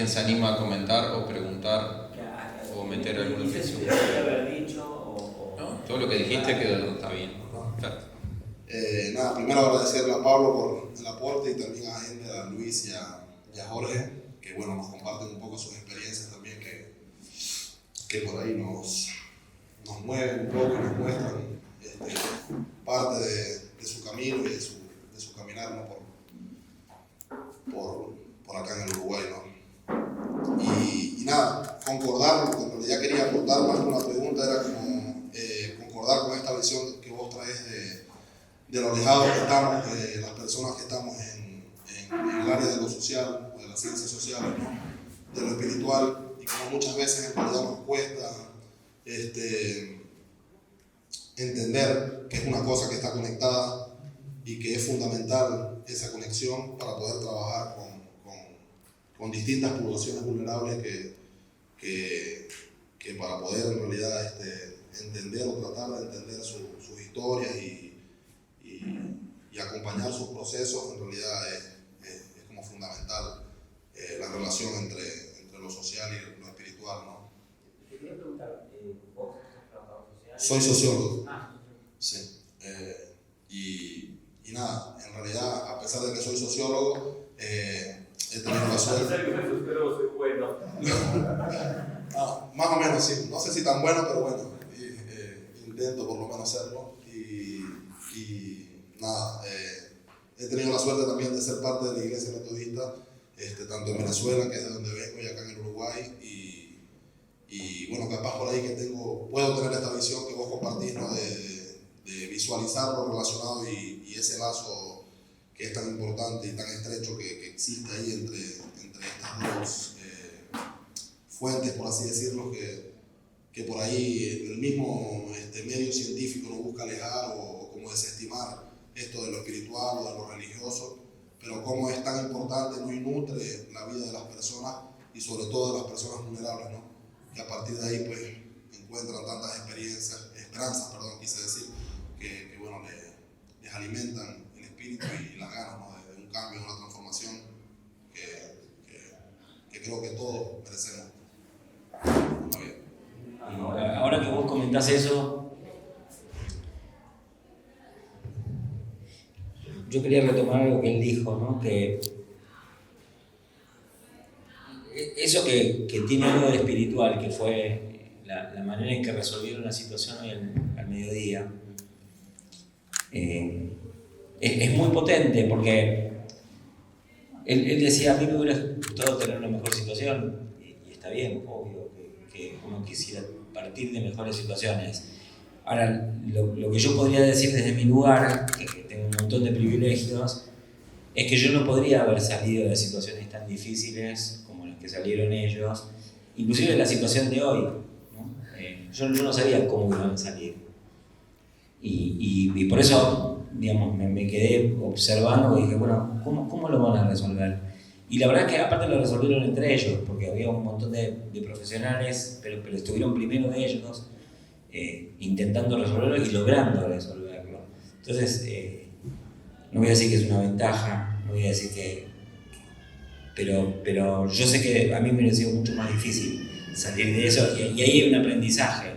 alguien se anima a comentar o preguntar o meter alguna objeción. No, todo lo que dijiste quedó, está bien. Claro. Nada, primero agradecerle a Pablo por el aporte y también a gente, a Luis y a Jorge, que bueno, nos comparten un poco sus experiencias también, que por ahí nos mueven un poco y nos muestran parte de su camino y de su caminar, ¿no? por acá en el Uruguay, ¿no? Y nada, concordar, lo que en realidad quería aportar más con la pregunta era como concordar con esta visión que vos traes de lo alejados que estamos, de las personas que estamos en el área de lo social, de las ciencias sociales, ¿no? De lo espiritual, y como muchas veces en realidad nos cuesta entender que es una cosa que está conectada y que es fundamental esa conexión para poder trabajar con distintas poblaciones vulnerables que para poder en realidad entender o tratar de entender sus historias y acompañar sus procesos, en realidad es como fundamental la relación entre lo social y lo espiritual, ¿no? Te quería preguntar, ¿vos sos trabajador social? Soy sociólogo. Sí. Y nada, en realidad, a pesar de que soy sociólogo, he tenido la suerte. A pesar de que soy sociólogo, soy bueno. Más o menos sí, no sé si tan bueno, pero bueno, intento por lo menos serlo. Y nada, he tenido la suerte también de ser parte de la Iglesia Metodista, tanto en Venezuela, que es de donde vengo, y acá en el Uruguay. Y bueno, capaz por ahí que puedo tener esta visión que vos compartís, ¿no? De visualizar lo relacionado y ese lazo que es tan importante y tan estrecho que existe ahí entre estas dos fuentes, por así decirlo, que por ahí el mismo medio científico nos busca alejar o como desestimar esto de lo espiritual o de lo religioso, pero cómo es tan importante, ¿no? Y nutre la vida de las personas y sobre todo de las personas vulnerables, ¿no? Y a partir de ahí pues encuentran tantas esperanzas, quise decir, que bueno, les alimentan el espíritu y las ganas, ¿no? de un cambio, de una transformación que creo que todos merecemos. Ahora que vos comentás eso, yo quería retomar algo que él dijo, ¿no? Que eso que tiene algo de espiritual, que fue la manera en que resolvieron la situación hoy al mediodía, es muy potente, porque él decía, a mí me hubiera gustado tener una mejor situación, y está bien, obvio, que uno quisiera partir de mejores situaciones. Ahora, lo que yo podría decir desde mi lugar, que tengo un montón de privilegios, es que yo no podría haber salido de situaciones tan difíciles como las que salieron ellos, inclusive de la situación de hoy, ¿no? Yo no sabía cómo iban a salir. Y por eso, digamos, me quedé observando y dije, bueno, ¿cómo lo van a resolver? Y la verdad es que aparte lo resolvieron entre ellos, porque había un montón de profesionales, pero estuvieron primero de ellos, intentando resolverlo y logrando resolverlo. Entonces, no voy a decir que es una ventaja, no voy a decir que... Pero yo sé que a mí me hubiera sido mucho más difícil salir de eso, y ahí hay un aprendizaje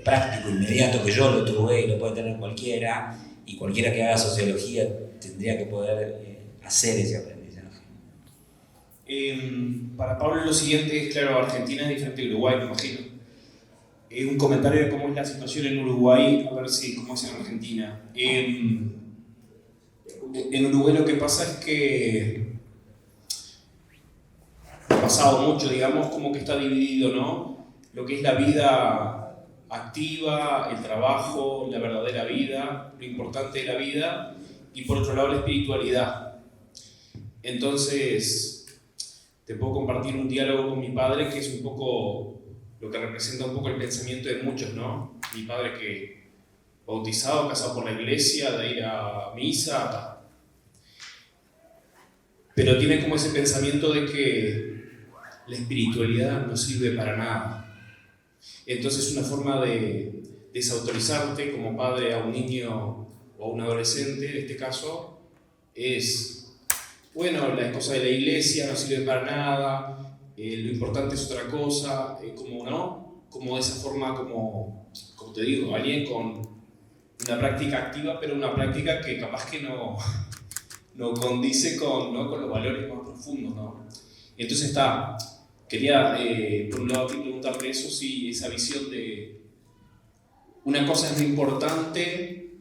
práctico, inmediato, que yo lo tuve y lo puede tener cualquiera, y cualquiera que haga sociología tendría que poder hacer ese aprendizaje. Para Pablo lo siguiente es, claro, Argentina es diferente de Uruguay, me imagino. Un comentario de cómo es la situación en Uruguay, a ver si cómo es en Argentina. En Uruguay lo que pasa es que ha pasado mucho, digamos, como que está dividido, ¿no? Lo que es la vida activa, el trabajo, la verdadera vida, lo importante de la vida, y por otro lado la espiritualidad. Entonces, te puedo compartir un diálogo con mi padre que es un poco lo que representa un poco el pensamiento de muchos, ¿no? Mi padre que bautizado, casado por la iglesia, de ir a misa, pero tiene como ese pensamiento de que la espiritualidad no sirve para nada. Entonces una forma de desautorizarte como padre a un niño o a un adolescente, en este caso, es, bueno, la cosa de la iglesia no sirve para nada, lo importante es otra cosa, como, ¿no? Como de esa forma, como te digo, alguien con una práctica activa, pero una práctica que capaz que no condice con, ¿no? Con los valores más profundos, ¿no? Entonces quería por un lado preguntarte eso, si esa visión de una cosa es lo importante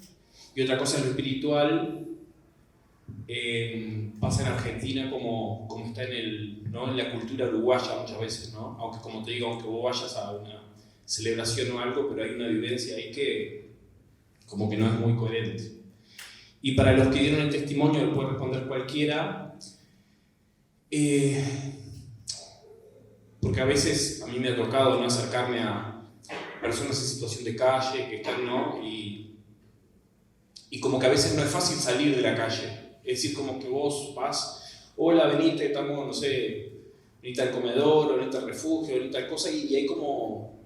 y otra cosa es lo espiritual, pasa en Argentina como está ¿no? en la cultura uruguaya muchas veces, ¿no? Aunque como te digo, aunque vos vayas a una celebración o algo, pero hay una vivencia ahí que como que no es muy coherente. Y para los que dieron el testimonio, lo puede responder cualquiera, porque a veces a mí me ha tocado, ¿no? acercarme a personas en situación de calle que están, ¿no? y como que a veces no es fácil salir de la calle. Es decir, como que vos vas, hola, venite, estamos, no sé, venite al comedor, o venite al refugio, venite tal cosa, y hay como,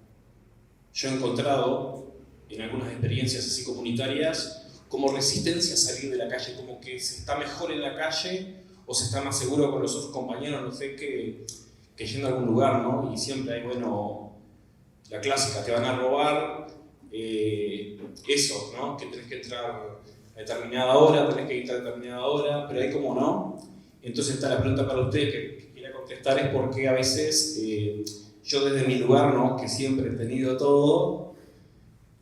yo he encontrado en algunas experiencias así comunitarias, como resistencia a salir de la calle, como que se está mejor en la calle, o se está más seguro con los otros compañeros, no sé, que yendo a algún lugar, ¿no? Y siempre hay, bueno, la clásica, te van a robar, eso, ¿no? Que tenés que entrar a determinada hora, tenés que ir a determinada hora, pero hay como no. Entonces está la pregunta para ustedes que quería contestar, es porque a veces yo desde mi lugar, ¿no? Que siempre he tenido todo,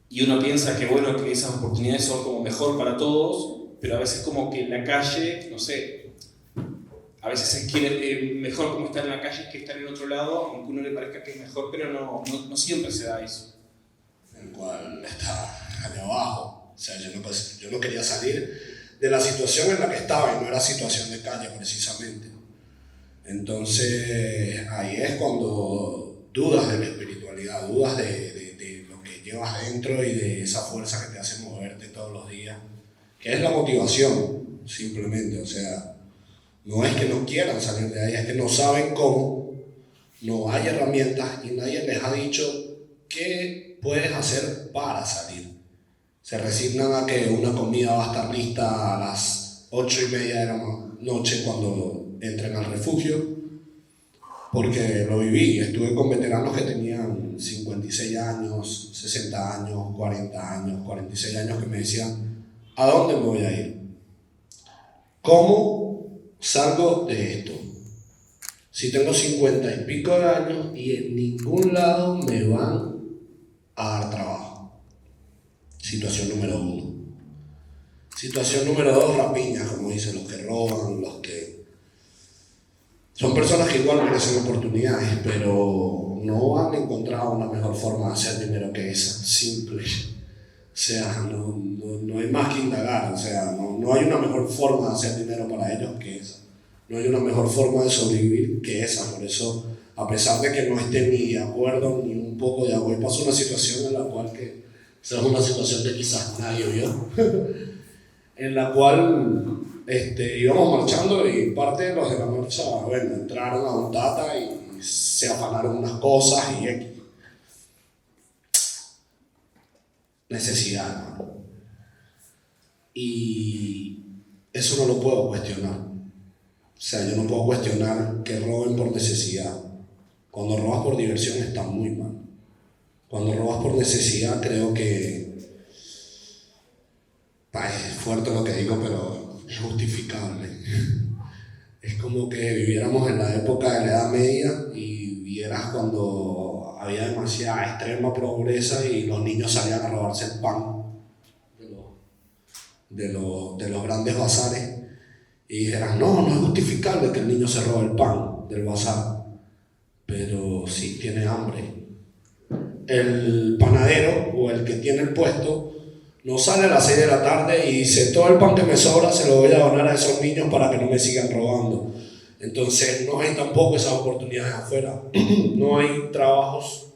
y uno piensa que bueno, que esas oportunidades son como mejor para todos, pero a veces como que en la calle, no sé, a veces se quiere mejor como estar en la calle que estar en otro lado, aunque a uno le parezca que es mejor, pero no siempre se da eso. El cual está allá abajo. O sea, yo no quería salir de la situación en la que estaba, y no era situación de calle precisamente. Entonces ahí es cuando dudas de la espiritualidad, dudas de lo que llevas dentro y de esa fuerza que te hace moverte todos los días, que es la motivación, simplemente. O sea, no es que no quieran salir de ahí, es que no saben cómo, no hay herramientas y nadie les ha dicho qué puedes hacer para salir. Se resignan a que una comida va a estar lista a las 8:30 de la noche cuando entren al refugio, porque lo viví. Estuve con veteranos que tenían 56 años, 60 años, 40 años, 46 años, que me decían, ¿a dónde me voy a ir? ¿Cómo salgo de esto? Si tengo 50 y pico de años y en ningún lado me van a dar trabajo. Situación número 1. Situación número 2, rapiñas, como dicen, los que roban, los que... Son personas que igual merecen oportunidades, pero no han encontrado una mejor forma de hacer dinero que esa, simple. O sea, no hay más que indagar, o sea, no hay una mejor forma de hacer dinero para ellos que esa. No hay una mejor forma de sobrevivir que esa. Por eso, a pesar de que no esté ni de acuerdo ni un poco de acuerdo, pasó una situación en la cual que... O sea, es una situación que quizás nadie vio, en la cual íbamos marchando y parte de los de la marcha, bueno, entraron a un Tata y se afanaron unas cosas y X. Necesidad, ¿no? Y eso no lo puedo cuestionar. O sea, yo no puedo cuestionar que roben por necesidad. Cuando robas por diversión está muy mal. Cuando robas por necesidad, creo que es fuerte lo que digo, pero es justificable. Es como que viviéramos en la época de la Edad Media y vieras cuando había demasiada extrema pobreza y los niños salían a robarse el pan de los grandes bazares y dijeras, no es justificable que el niño se robe el pan del bazar, pero sí tiene hambre. El panadero o el que tiene el puesto no sale a las 6 de la tarde y dice, todo el pan que me sobra se lo voy a donar a esos niños para que no me sigan robando. Entonces no hay tampoco esas oportunidades afuera. No hay trabajos,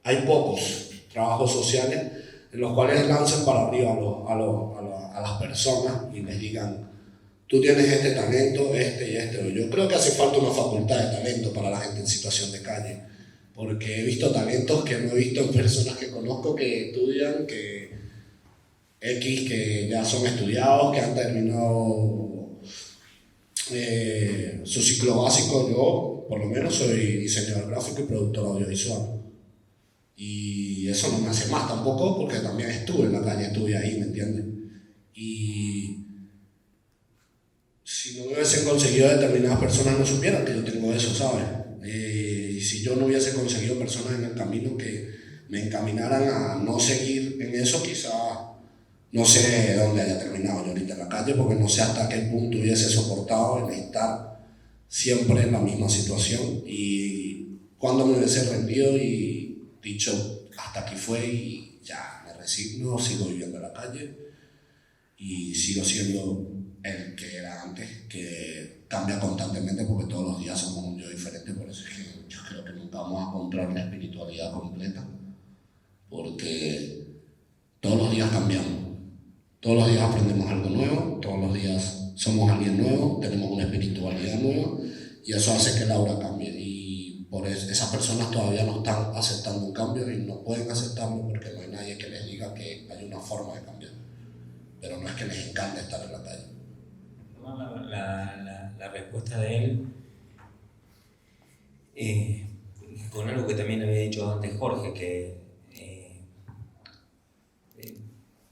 hay pocos trabajos sociales en los cuales lancen para arriba a las personas y les digan, tú tienes este talento, este y este. Yo creo que hace falta una facultad de talento para la gente en situación de calle, porque he visto talentos que no he visto en personas que conozco que estudian, que ya son estudiados, que han terminado su ciclo básico. Yo yo, por lo menos, soy diseñador gráfico y productor audiovisual. Y eso no me hace más tampoco, porque también estuve en la calle, estuve ahí, ¿me entiendes? Y si no me hubiesen conseguido determinadas personas, no supieran que yo tengo eso, ¿sabes? Y si yo no hubiese conseguido personas en el camino que me encaminaran a no seguir en eso, quizás no sé dónde haya terminado yo ahorita en la calle, porque no sé hasta qué punto hubiese soportado el estar siempre en la misma situación y cuando me hubiese rendido y dicho hasta aquí fue y ya me resigno, sigo viviendo en la calle y sigo siendo el que era antes, que cambia constantemente porque todos los días somos un yo diferente. Por eso es que yo creo que nunca vamos a encontrar una espiritualidad completa, porque todos los días cambiamos, todos los días aprendemos algo nuevo, todos los días somos alguien nuevo, tenemos una espiritualidad nueva y eso hace que la aura cambie. Y por eso esas personas todavía no están aceptando un cambio y no pueden aceptarlo porque no hay nadie que les diga que hay una forma de cambiar, pero no es que les encante estar en la calle. La respuesta de él con algo que también había dicho antes Jorge, que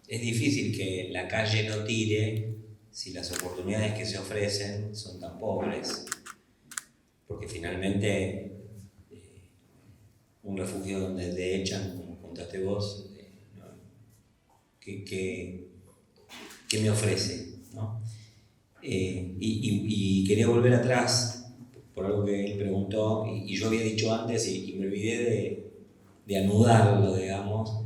es difícil que la calle no tire si las oportunidades que se ofrecen son tan pobres, porque finalmente un refugio donde te echan, como contaste vos, ¿no? ¿Qué me ofrece? ¿No? Y quería volver atrás por algo que él preguntó y yo había dicho antes y me olvidé de anudarlo, digamos.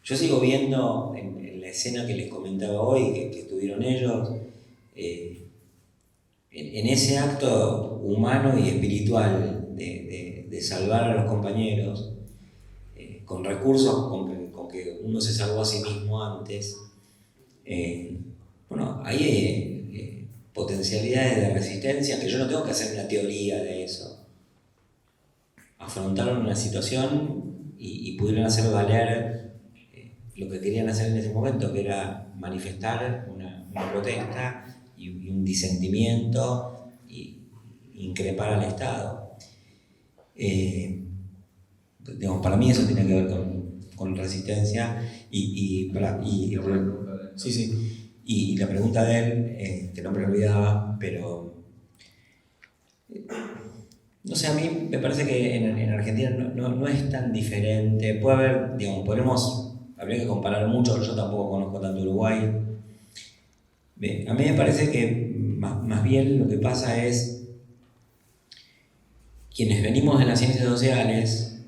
Yo sigo viendo en la escena que les comentaba hoy, que estuvieron ellos, en ese acto humano y espiritual de salvar a los compañeros, con recursos con que uno se salvó a sí mismo antes. Bueno, hay potencialidades de resistencia que yo no tengo que hacer una teoría de eso. Afrontaron una situación y pudieron hacer valer lo que querían hacer en ese momento, que era manifestar una protesta y un disentimiento y increpar al Estado. Digamos, para mí eso tiene que ver con resistencia y la pregunta de él, que no me lo olvidaba, pero no sé, a mí me parece que en Argentina no es tan diferente. Puede haber, digamos, habría que comparar mucho, yo tampoco conozco tanto Uruguay. A mí me parece que más bien lo que pasa es quienes venimos de las ciencias sociales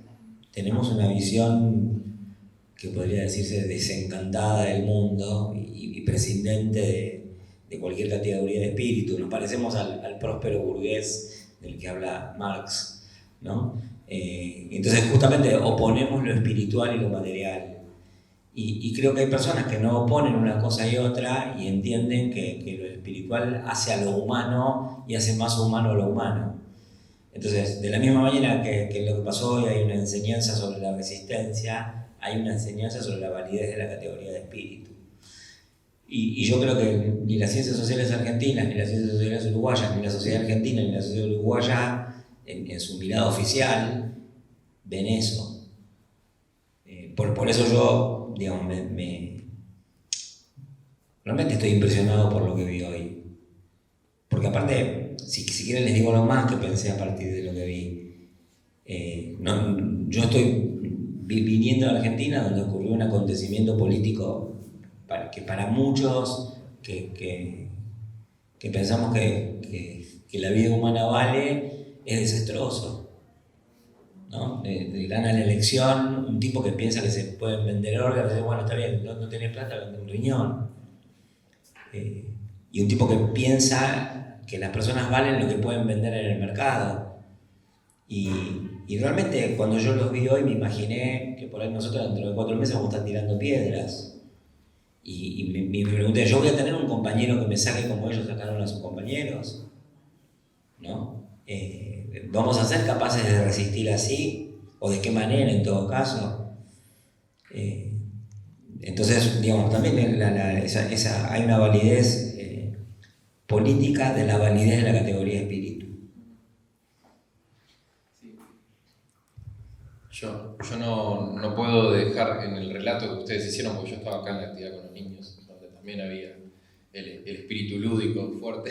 tenemos una visión que podría decirse desencantada del mundo y prescindente de cualquier categoría de espíritu. Nos parecemos al próspero burgués del que habla Marx, ¿no? Entonces justamente oponemos lo espiritual y lo material. Y creo que hay personas que no oponen una cosa y otra y entienden que lo espiritual hace a lo humano y hace más humano a lo humano. Entonces, de la misma manera que lo que pasó hoy hay una enseñanza sobre la resistencia, hay una enseñanza sobre la validez de la categoría de espíritu. Y yo creo que ni las ciencias sociales argentinas, ni las ciencias sociales uruguayas, ni la sociedad argentina, ni la sociedad uruguaya, en su mirada oficial, ven eso. Por eso yo, digamos, realmente estoy impresionado por lo que vi hoy. Porque aparte, si quieren les digo lo más que pensé a partir de lo que vi. Yo estoy viniendo a Argentina donde ocurrió un acontecimiento político que para muchos que pensamos que la vida humana vale, es desastroso, ¿no? Gana la elección un tipo que piensa que se pueden vender órganos, dice, bueno, está bien, no tenés plata, vende un riñón. Y un tipo que piensa que las personas valen lo que pueden vender en el mercado. Y realmente cuando yo los vi hoy me imaginé que por ahí nosotros dentro de 4 meses vamos a estar tirando piedras. Y me pregunté, ¿yo voy a tener un compañero que me saque como ellos sacaron a sus compañeros? ¿No? ¿Vamos a ser capaces de resistir así? ¿O de qué manera en todo caso? Entonces, digamos, también hay una validez política de la validez de la categoría de espíritu. Yo no puedo dejar en el relato que ustedes hicieron, porque yo estaba acá en la actividad con los niños, donde también había el espíritu lúdico fuerte,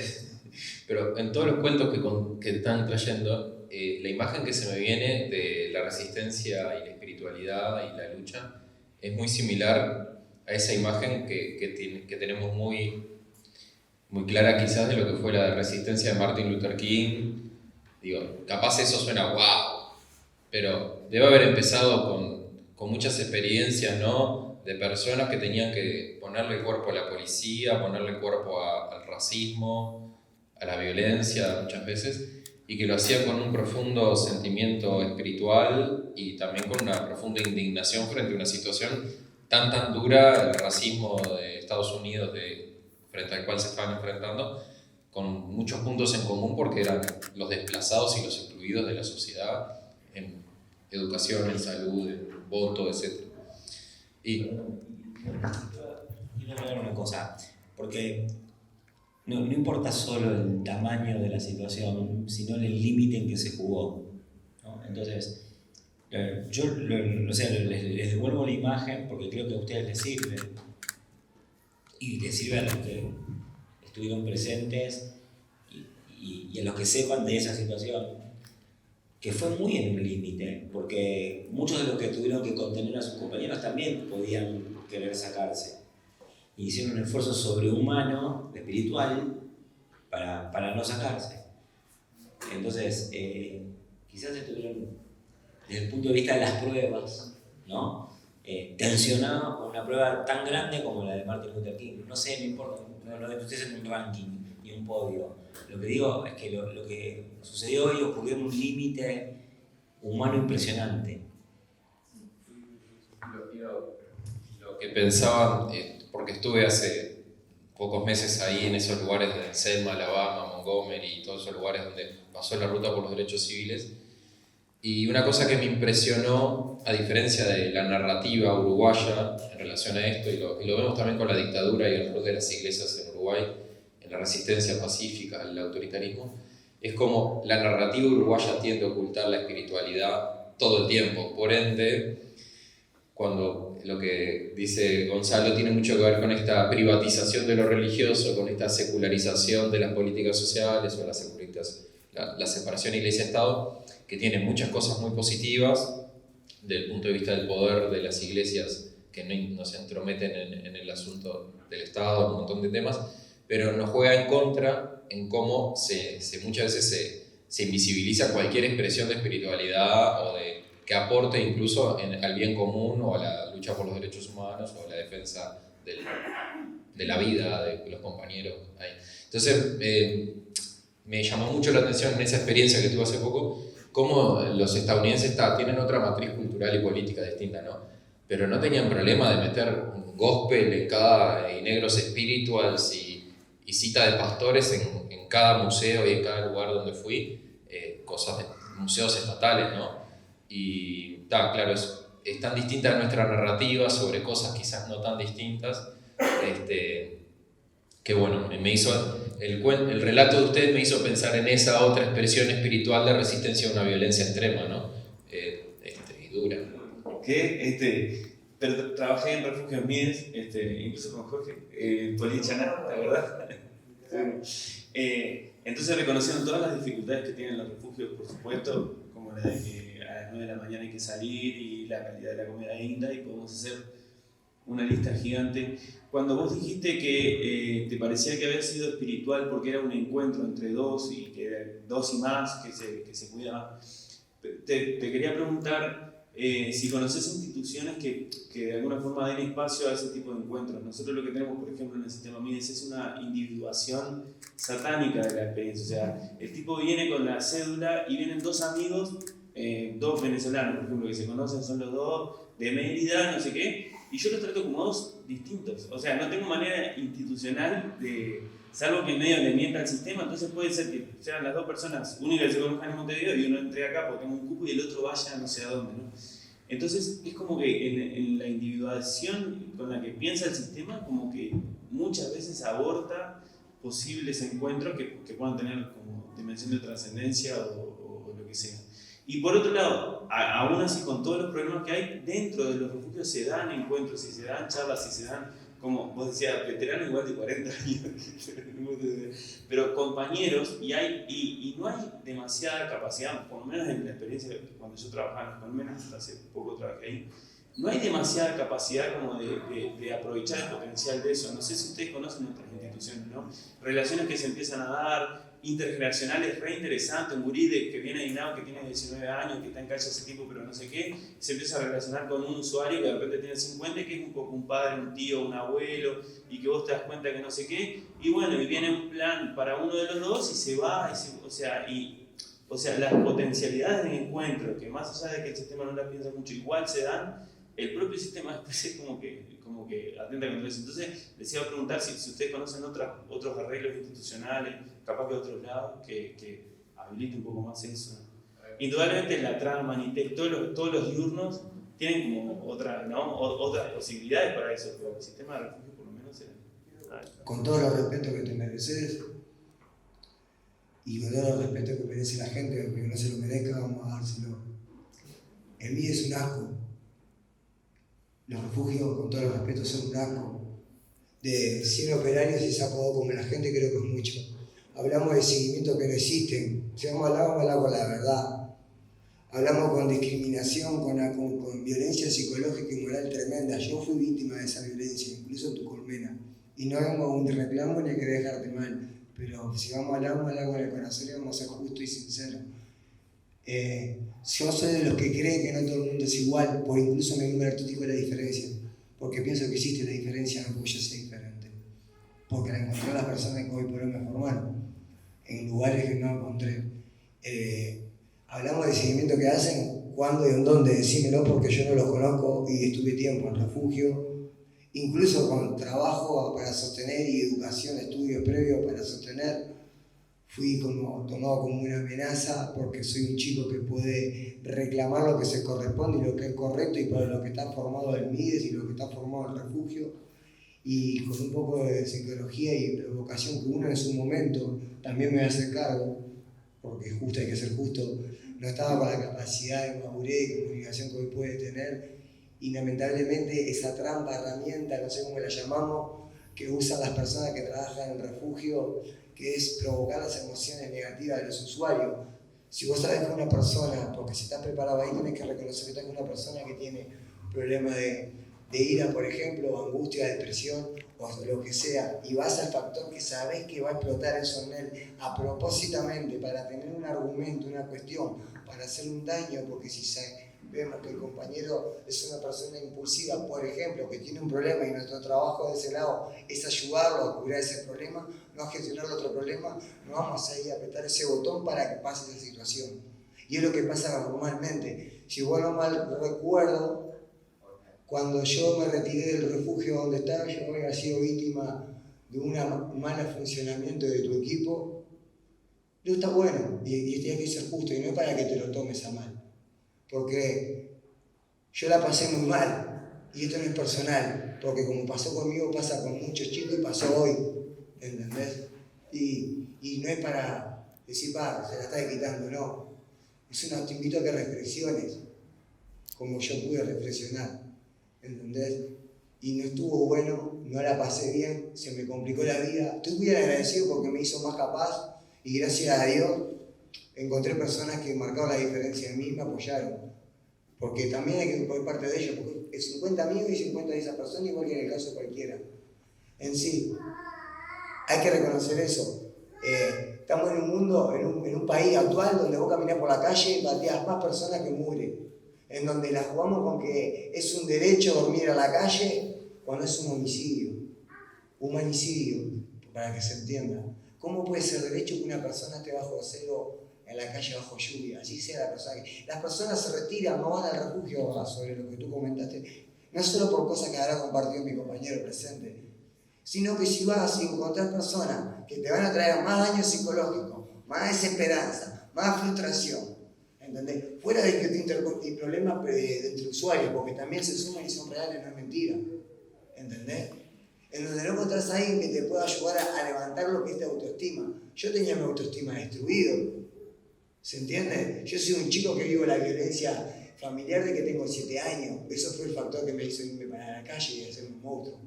pero en todos los cuentos que están trayendo, la imagen que se me viene de la resistencia y la espiritualidad y la lucha es muy similar a esa imagen que tenemos muy clara quizás de lo que fue la resistencia de Martin Luther King. Digo, capaz eso suena wow, pero debe haber empezado con muchas experiencias, ¿no? De personas que tenían que ponerle el cuerpo a la policía, ponerle el cuerpo al racismo, a la violencia muchas veces, y que lo hacían con un profundo sentimiento espiritual y también con una profunda indignación frente a una situación tan dura, el racismo de Estados Unidos frente al cual se estaban enfrentando, con muchos puntos en común porque eran los desplazados y los excluidos de la sociedad en educación, en salud, en voto, etc. Y quiero agregar una cosa, porque no importa solo el tamaño de la situación, sino el límite en que se jugó, ¿no? Entonces, yo les devuelvo la imagen porque creo que a ustedes les sirve, y les sirve a los que estuvieron presentes y a los que sepan de esa situación, que fue muy en un límite, porque muchos de los que tuvieron que contener a sus compañeros también podían querer sacarse. Y hicieron un esfuerzo sobrehumano, espiritual, para no sacarse. Entonces, quizás estuvieron, desde el punto de vista de las pruebas, ¿no? Tensionado con una prueba tan grande como la de Martin Luther King. No sé, no importa, no ustedes en un ranking ni un podio. Lo que digo es que lo que sucedió hoy ocurrió en un límite humano impresionante. lo que pensaba, porque estuve hace pocos meses ahí en esos lugares de Selma, Alabama, Montgomery y todos esos lugares donde pasó la ruta por los derechos civiles, y una cosa que me impresionó, a diferencia de la narrativa uruguaya en relación a esto, y lo vemos también con la dictadura y el rol de las iglesias en Uruguay, en la resistencia pacífica al autoritarismo, es como la narrativa uruguaya tiende a ocultar la espiritualidad todo el tiempo. Por ende, cuando lo que dice Gonzalo tiene mucho que ver con esta privatización de lo religioso, con esta secularización de las políticas sociales o la separación iglesia-estado, que tiene muchas cosas muy positivas desde el punto de vista del poder de las iglesias que no se entrometen en el asunto del Estado, un montón de temas, pero nos juega en contra en cómo muchas veces se invisibiliza cualquier expresión de espiritualidad o que aporte incluso al bien común o a la lucha por los derechos humanos o a la defensa de la vida de los compañeros ahí. Entonces, me llamó mucho la atención en esa experiencia que tuve hace poco, cómo los estadounidenses tienen otra matriz cultural y política distinta, ¿no? Pero no tenían problema de meter un gospel y negros spirituals y cita de pastores en cada museo y en cada lugar donde fui, cosas de museos estatales, ¿no? Y claro, es tan distinta nuestra narrativa sobre cosas quizás no tan distintas, que bueno, me hizo el relato de ustedes me hizo pensar en esa otra expresión espiritual de resistencia a una violencia extrema, ¿no? Y dura. Pero trabajé en Refugios Mides, incluso con Jorge, Polichana, la verdad. Entonces reconocieron todas las dificultades que tienen los refugios, por supuesto, como la de que a las 9 de la mañana hay que salir y la calidad de la comida inda, y podemos hacer una lista gigante. Cuando vos dijiste que te parecía que había sido espiritual porque era un encuentro entre dos y que dos y más que se cuidaban, te quería preguntar si conoces instituciones que de alguna forma den espacio a ese tipo de encuentros. Nosotros lo que tenemos, por ejemplo, en el sistema Mides es una individuación satánica de la experiencia. O sea, el tipo viene con la cédula y vienen dos amigos, dos venezolanos, por ejemplo, que se conocen, son los dos de Mérida, no sé qué, y yo los trato como dos distintos. O sea, no tengo manera institucional salvo que en medio le mienta el sistema, entonces puede ser que sean las dos personas, uno que se conozcan en Montevideo y uno entre acá porque tengo un cupo y el otro vaya no sé a dónde, ¿no? Entonces es como que en la individuación con la que piensa el sistema, como que muchas veces aborta posibles encuentros que puedan tener como dimensión de trascendencia o lo que sea. Y por otro lado, aún así con todos los problemas que hay, dentro de los refugios se dan encuentros y se dan charlas y se dan, como vos decías, veteranos igual de 40 años, pero compañeros, y no hay demasiada capacidad, por lo menos en la experiencia cuando yo trabajaba en las colmenas, hace poco trabajé ahí, no hay demasiada capacidad como de aprovechar el potencial de eso. No sé si ustedes conocen otras instituciones, ¿no? Relaciones que se empiezan a dar, intergeneracionales re interesantes, un gurí que viene de INAO, que tiene 19 años, que está en calle hace tiempo, pero no sé qué, se empieza a relacionar con un usuario que de repente tiene 50, que es un poco un padre, un tío, un abuelo, y que vos te das cuenta que no sé qué, y bueno, y viene un plan para uno de los dos y se va, o sea, las potencialidades de encuentro, que más allá de que el sistema no las piensa mucho, igual se dan, el propio sistema después es como que atenta contra eso. Entonces, les iba a preguntar si ustedes conocen otros arreglos institucionales, capaz que otros lados, que habiliten un poco más eso. Indudablemente la trama, Manitec, todos los diurnos tienen como otras posibilidades para eso, pero el sistema de refugio por lo menos Con todo el respeto que te mereces y con todo el respeto que merece la gente, aunque no se lo merezca, vamos a dárselo. El mío es un asco. Los refugios, con todo el respeto, son un asco. De 100 operarios y saco 2 como la gente, creo que es mucho. Hablamos de seguimientos que no existen. Si vamos a hablar con la verdad. Hablamos con discriminación, con violencia psicológica y moral tremenda. Yo fui víctima de esa violencia, incluso en tu colmena. Y no vengo a un reclamo ni a querer dejarte mal. Pero si vamos a hablar con el corazón y vamos a ser justos y sinceros. Yo soy de los que creen que no todo el mundo es igual, por incluso mi número artístico la diferencia, porque pienso que existe la diferencia, no porque yo sea diferente, porque la encontré a las personas que hoy por hoy me formaron, en lugares que no encontré. Hablamos de seguimiento que hacen, cuándo y en dónde, decímelo porque yo no los conozco y estuve tiempo en refugio, incluso con trabajo para sostener y educación, estudios previos para sostener. Fui tomado como una amenaza porque soy un chico que puede reclamar lo que se corresponde y lo que es correcto y para lo que está formado el MIDES y lo que está formado el refugio, y con un poco de psicología y provocación que uno en su momento también me va a hacer cargo, porque justo hay que ser justo, no estaba con la capacidad de madurez y comunicación que hoy puede tener, y lamentablemente esa trampa, herramienta, no sé cómo la llamamos, que usan las personas que trabajan en el refugio, que es provocar las emociones negativas de los usuarios. Si vos sabés que una persona, porque si estás preparado ahí, tenés que reconocer que estás con una persona que tiene problemas de ira, por ejemplo, o angustia, depresión, o lo que sea, y vas al factor que sabés que va a explotar eso en él a propósitamente para tener un argumento, una cuestión, para hacerle un daño, porque si vemos que el compañero es una persona impulsiva, por ejemplo, que tiene un problema y nuestro trabajo de ese lado es ayudarlo a curar ese problema, no a gestionar otro problema, no vamos a ir a apretar ese botón para que pase esa situación. Y es lo que pasa normalmente. Si vos no mal recuerdo, cuando yo me retiré del refugio donde estaba, yo había sido víctima de un mal funcionamiento de tu equipo. No está bueno y tiene que ser justo y no es para que te lo tomes a mal. Porque yo la pasé muy mal, y esto no es personal, porque como pasó conmigo, pasa con muchos chicos y pasó hoy, ¿entendés? Y no es para decir, se la está quitando, no. Te invito a que reflexiones, como yo pude reflexionar, ¿entendés? Y no estuvo bueno, no la pasé bien, se me complicó la vida. Estoy muy agradecido porque me hizo más capaz, y gracias a Dios encontré personas que marcaron la diferencia en mí y me apoyaron. Porque también hay que poner parte de ellos, porque es 50 amigos y 50 de esa persona, igual que en el caso de cualquiera. En sí, hay que reconocer eso. Estamos en un mundo, en un país actual donde vos caminás por la calle y pateás más personas que mueren. En donde la jugamos con que es un derecho dormir a la calle cuando es un homicidio. Humanicidio, para que se entienda. ¿Cómo puede ser derecho que una persona esté bajo cero en la calle bajo lluvia? Así sea la persona que... Las personas se retiran, no van al refugio, sobre lo que tú comentaste, no solo por cosas que habrá compartido mi compañero presente, sino que si vas y encontrás personas que te van a traer más daño psicológico, más desesperanza, más frustración, ¿entendés? Fuera de que te problemas entre usuarios, porque también se suman y son reales, no es mentira, ¿entendés? En donde no encontrás a alguien que te pueda ayudar a levantar lo que es tu autoestima. Yo tenía mi autoestima destruido, ¿Se entiende? Yo soy un chico que vivo la violencia familiar de que tengo 7 años. Eso fue el factor que me hizo irme para la calle y hacerme un monstruo.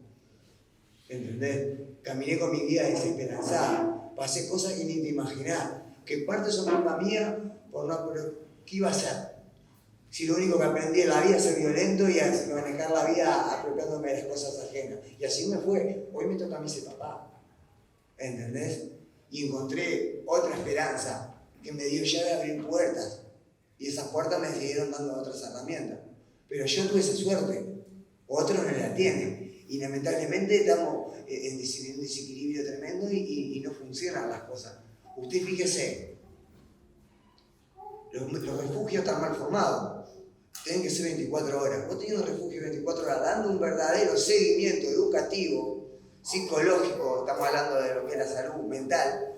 ¿Entendés? Caminé con mi vida desesperanzada. Pasé cosas que ni te imaginás. Que parte son culpa mía por no... Pero, ¿qué iba a hacer? Si lo único que aprendí en la vida es ser violento y a manejar la vida apropiándome de las cosas ajenas. Y así me fue. Hoy me toca a mí ser papá. ¿Entendés? Y encontré otra esperanza que me dio ya de abrir puertas. Y esas puertas me siguieron dando otras herramientas. Pero yo tuve esa suerte. Otros no la tienen. Y lamentablemente estamos en un desequilibrio tremendo y no funcionan las cosas. Usted fíjese, los refugios están mal formados. Tienen que ser 24 horas. Vos tenés un refugio 24 horas dando un verdadero seguimiento educativo, psicológico, estamos hablando de lo que es la salud mental.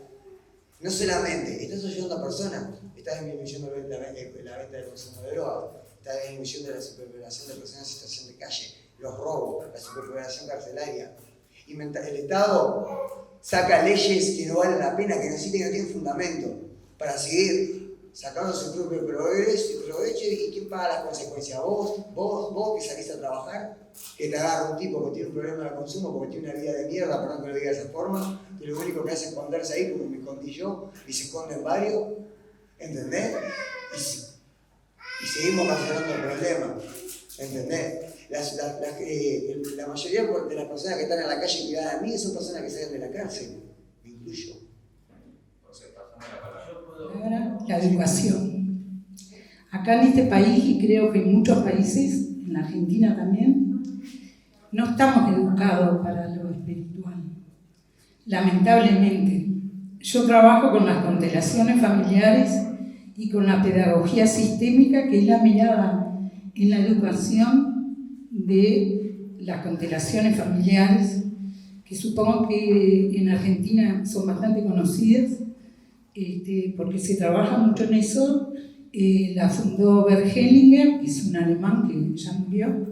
No solamente estás ayudando a personas, estás disminuyendo la venta del consumo de drogas, estás disminuyendo la superpoblación de personas en situación de calle, los robos, la superpoblación carcelaria. Y el Estado saca leyes que no valen la pena, que no tienen fundamento, para seguir sacando su propio provecho. ¿Y quién paga las consecuencias? Vos que salís a trabajar, que te agarra un tipo que tiene un problema de consumo porque tiene una vida de mierda, perdón que lo diga de esa forma, que lo único que hace es esconderse ahí, como me escondí yo, y se esconden varios, ¿entendés? Y seguimos cancelando el problema, ¿entendés? La mayoría de las personas que están en la calle cuidadas de mí son personas que salen de la cárcel, me incluyo. Ahora, la educación. Acá en este país, y creo que en muchos países, en la Argentina también, no estamos educados para lo espiritual. Lamentablemente. Yo trabajo con las constelaciones familiares y con la pedagogía sistémica, que es la mirada en la educación de las constelaciones familiares, que supongo que en Argentina son bastante conocidas, porque se trabaja mucho en eso. La fundó Bert Hellinger, que es un alemán que ya murió,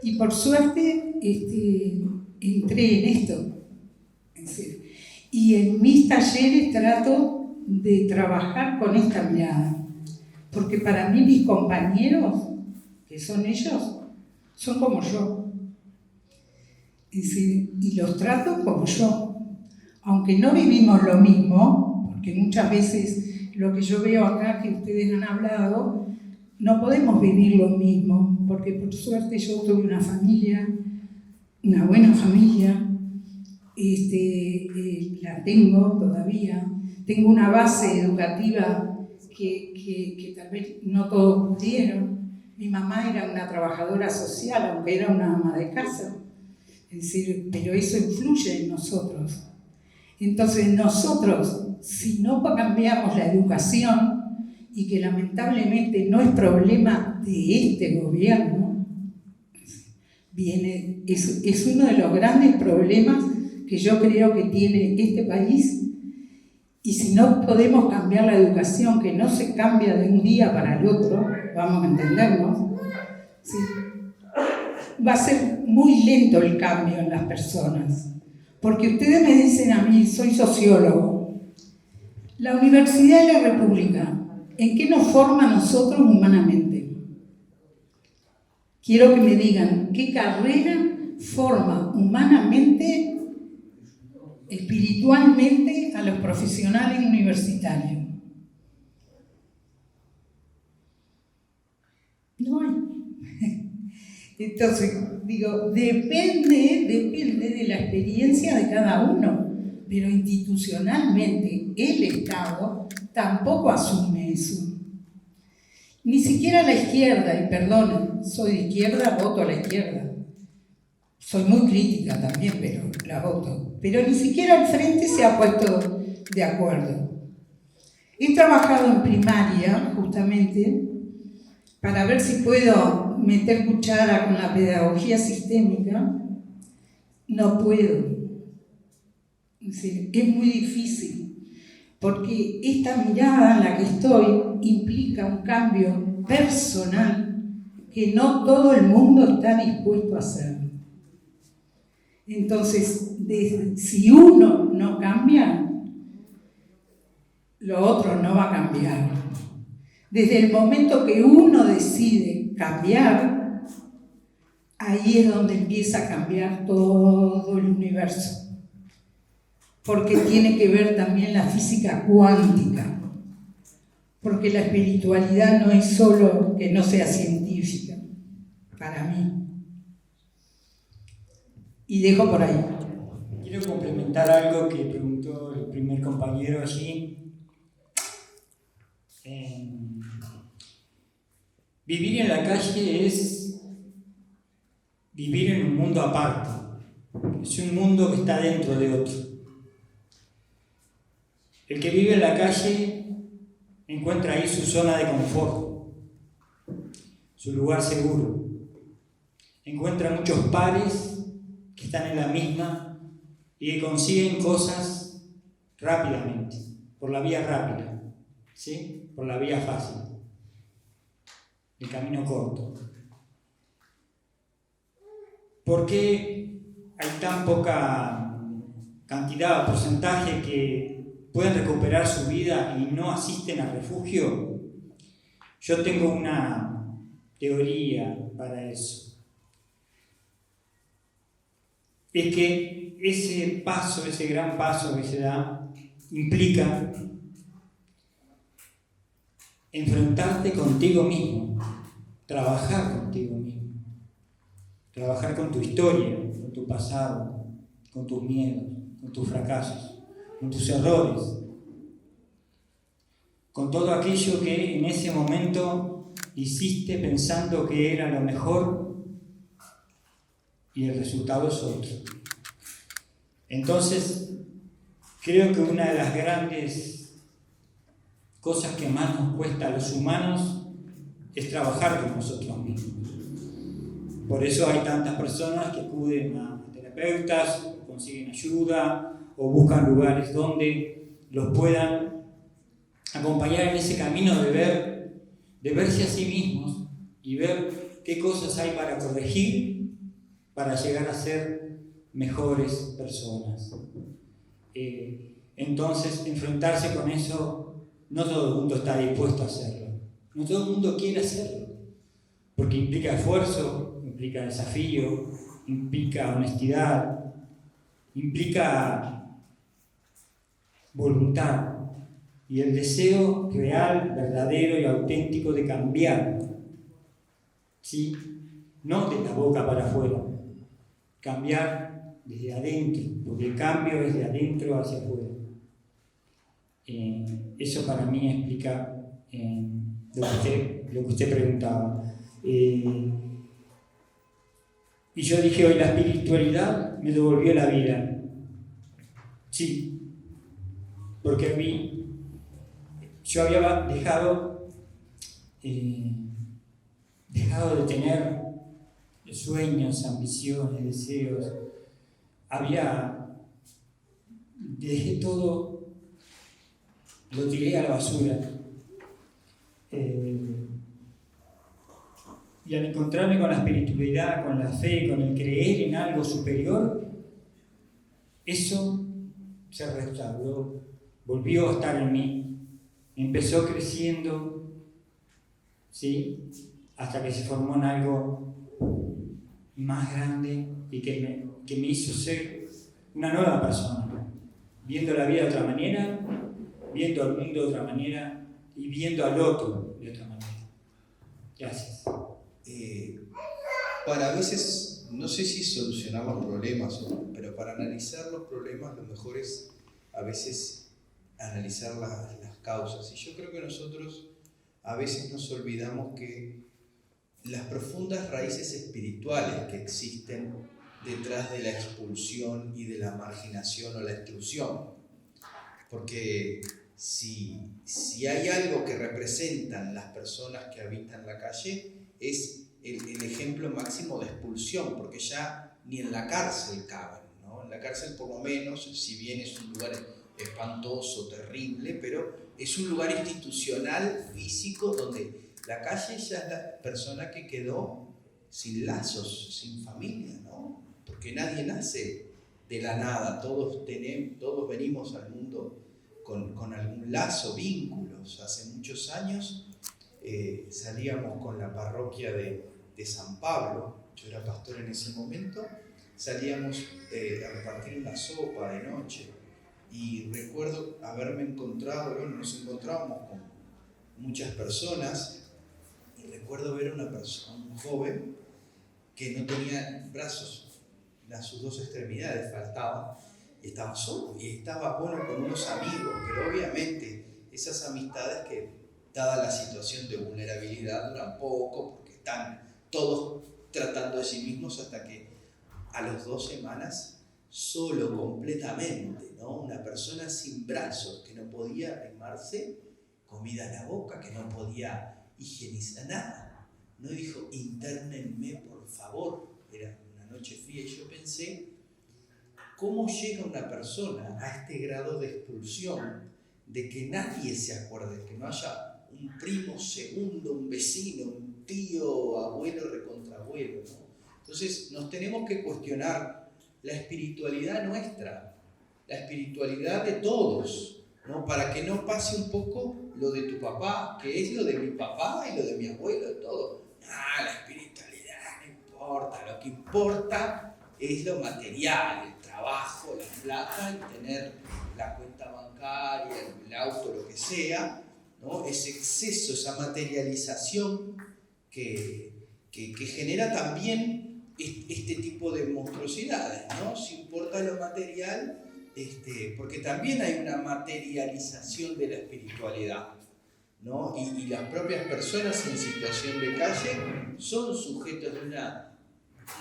y por suerte entré en esto. Y en mis talleres trato de trabajar con esta mirada, porque para mí mis compañeros, que son ellos, son como yo. Y los trato como yo. Aunque no vivimos lo mismo, porque muchas veces lo que yo veo acá que ustedes han hablado, no podemos vivir lo mismo, porque por suerte yo tuve una familia, una buena familia, la tengo todavía, tengo una base educativa que tal vez no todos pudieron. Mi mamá era una trabajadora social, aunque era una ama de casa, es decir, pero eso influye en nosotros. Entonces nosotros, si no cambiamos la educación, y que lamentablemente no es problema de este gobierno, es uno de los grandes problemas que yo creo que tiene este país, y si no podemos cambiar la educación, que no se cambia de un día para el otro, vamos a entendernos, ¿sí? Va a ser muy lento el cambio en las personas. Porque ustedes me dicen a mí, soy sociólogo, la Universidad de la República, ¿en qué nos forma a nosotros humanamente? Quiero que me digan, ¿qué carrera forma humanamente, espiritualmente a los profesionales universitarios? No hay. Entonces, digo, depende de la experiencia de cada uno, pero institucionalmente el Estado tampoco asume eso. Ni siquiera la izquierda, y perdonen, soy de izquierda, voto a la izquierda. Soy muy crítica también, pero la voto. Pero ni siquiera el Frente se ha puesto de acuerdo. He trabajado en primaria, justamente, para ver si puedo meter cuchara con la pedagogía sistémica. No puedo. Es muy difícil, porque esta mirada en la que estoy implica un cambio personal que no todo el mundo está dispuesto a hacer. Entonces, si uno no cambia, lo otro no va a cambiar. Desde el momento que uno decide cambiar, ahí es donde empieza a cambiar todo el universo. Porque tiene que ver también la física cuántica. Porque la espiritualidad no es solo que no sea científica, para mí. Y dejo por ahí. Quiero complementar algo que preguntó el primer compañero allí. Vivir en la calle es vivir en un mundo aparte. Es un mundo que está dentro de otro. El que vive en la calle encuentra ahí su zona de confort, su lugar seguro. Encuentra muchos pares que están en la misma y que consiguen cosas rápidamente, por la vía rápida, ¿sí? Por la vía fácil, el camino corto. ¿Por qué hay tan poca cantidad o porcentaje que pueden recuperar su vida y no asisten al refugio? Yo tengo una teoría para eso. Es que ese paso, ese gran paso que se da, implica enfrentarte contigo mismo, trabajar contigo mismo, trabajar con tu historia, con tu pasado, con tus miedos, con tus fracasos, con tus errores, con todo aquello que en ese momento hiciste pensando que era lo mejor y el resultado es otro. Entonces, creo que una de las grandes cosas que más nos cuesta a los humanos es trabajar con nosotros mismos. Por eso hay tantas personas que acuden a terapeutas, consiguen ayuda o buscan lugares donde los puedan acompañar en ese camino de verse a sí mismos y ver qué cosas hay para corregir para llegar a ser mejores personas. Entonces, enfrentarse con eso, no todo el mundo está dispuesto a hacerlo. No todo el mundo quiere hacerlo, porque implica esfuerzo, implica desafío, implica honestidad, implica voluntad y el deseo real, verdadero y auténtico de cambiar, ¿sí? No de la boca para afuera, cambiar desde adentro, porque el cambio es de adentro hacia afuera. Eso para mí explica lo que usted preguntaba. Y yo dije hoy, la espiritualidad me devolvió la vida. Sí, porque a mí, yo había dejado de tener sueños, ambiciones, deseos. Dejé todo, lo tiré a la basura. Y al encontrarme con la espiritualidad, con la fe, con el creer en algo superior, eso se restauró, volvió a estar en mí, empezó creciendo, ¿sí? Hasta que se formó en algo más grande y que me hizo ser una nueva persona, viendo la vida de otra manera, viendo al mundo de otra manera y viendo al otro de otra manera. Gracias. Para a veces, no sé si solucionar los problemas, pero para analizar los problemas lo mejor es a veces analizar las causas. Y yo creo que nosotros a veces nos olvidamos que las profundas raíces espirituales que existen detrás de la expulsión y de la marginación o la exclusión. Porque si hay algo que representan las personas que habitan la calle, es el ejemplo máximo de expulsión, porque ya ni en la cárcel caben, ¿no? En la cárcel por lo menos, si bien es un lugar espantoso, terrible, pero es un lugar institucional, físico, donde la calle ya es la persona que quedó sin lazos, sin familia, ¿no? Porque nadie nace de la nada, todos venimos al mundo con algún lazo, vínculos. Hace muchos años salíamos con la parroquia de San Pablo, yo era pastor en ese momento, salíamos a repartir una sopa de noche y recuerdo haberme encontrado, bueno, nos encontrábamos con muchas personas y recuerdo ver a un joven que no tenía brazos, sus dos extremidades faltaban y estaba solo y estaba con unos amigos, pero obviamente esas amistades que dada la situación de vulnerabilidad duran poco porque están todos tratando de sí mismos hasta que a las 2 semanas solo completamente, ¿no? Una persona sin brazos que no podía arrimarse comida a la boca, que no podía higienizar nada, no dijo internenme por favor, era una noche fría y yo pensé ¿cómo llega una persona a este grado de expulsión de que nadie se acuerde, que no haya un primo segundo, un vecino, un tío, abuelo, recontrabuelo, ¿no? Entonces nos tenemos que cuestionar la espiritualidad nuestra, la espiritualidad de todos, ¿no? Para que no pase un poco lo de tu papá, que es lo de mi papá y lo de mi abuelo y todo. La espiritualidad no importa, lo que importa es lo material, el trabajo, la plata y tener la cuenta bancaria, el auto, lo que sea, ¿no? Ese exceso, esa materialización que genera también este tipo de monstruosidades, ¿no? Si importa lo material, porque también hay una materialización de la espiritualidad, ¿no? Y las propias personas en situación de calle son sujetos de una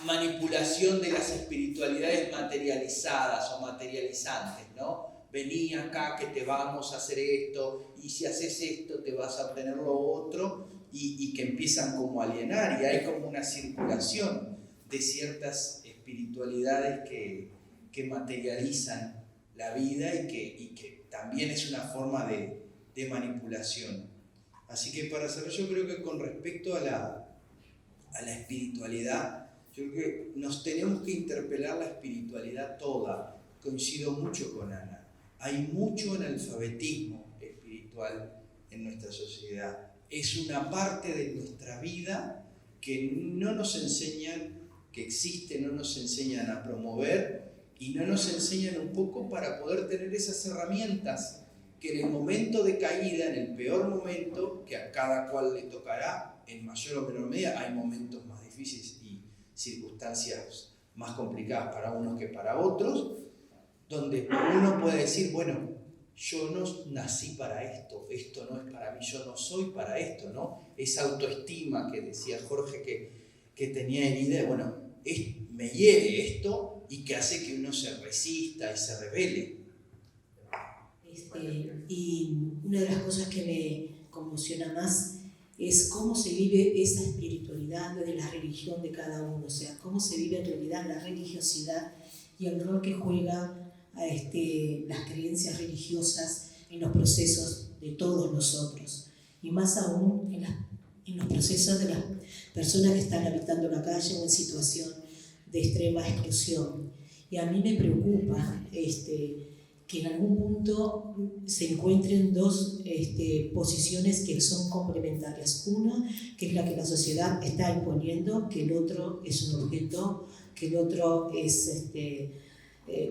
manipulación de las espiritualidades materializadas o materializantes, ¿no? Vení acá que te vamos a hacer esto, y si haces esto te vas a obtener lo otro, y que empiezan como a alienar, y hay como una circulación de ciertas espiritualidades que materializan la vida y que también es una forma de manipulación. Así que para cerrar, yo creo que con respecto a la espiritualidad, yo creo que nos tenemos que interpelar la espiritualidad toda. Coincido mucho con Ana. Hay mucho analfabetismo espiritual en nuestra sociedad. Es una parte de nuestra vida que no nos enseñan que existe, no nos enseñan a promover y no nos enseñan un poco para poder tener esas herramientas que en el momento de caída, en el peor momento, que a cada cual le tocará, en mayor o menor medida, hay momentos más difíciles y circunstancias más complicadas para unos que para otros, donde uno puede decir, bueno, yo no nací para esto, esto no es para mí, yo no soy para esto, ¿no? Esa autoestima que decía Jorge que tenía herida, bueno, me hiere esto y que hace que uno se resista y se rebele. Y una de las cosas que me conmociona más es cómo se vive esa espiritualidad de la religión de cada uno, o sea, cómo se vive en realidad la religiosidad y el rol que juega las creencias religiosas en los procesos de todos nosotros, y más aún en los procesos de las personas que están habitando la calle o en situación de extrema exclusión. Y a mí me preocupa que en algún punto se encuentren dos posiciones que son complementarias. Una, que es la que la sociedad está imponiendo, que el otro es un objeto, que el otro es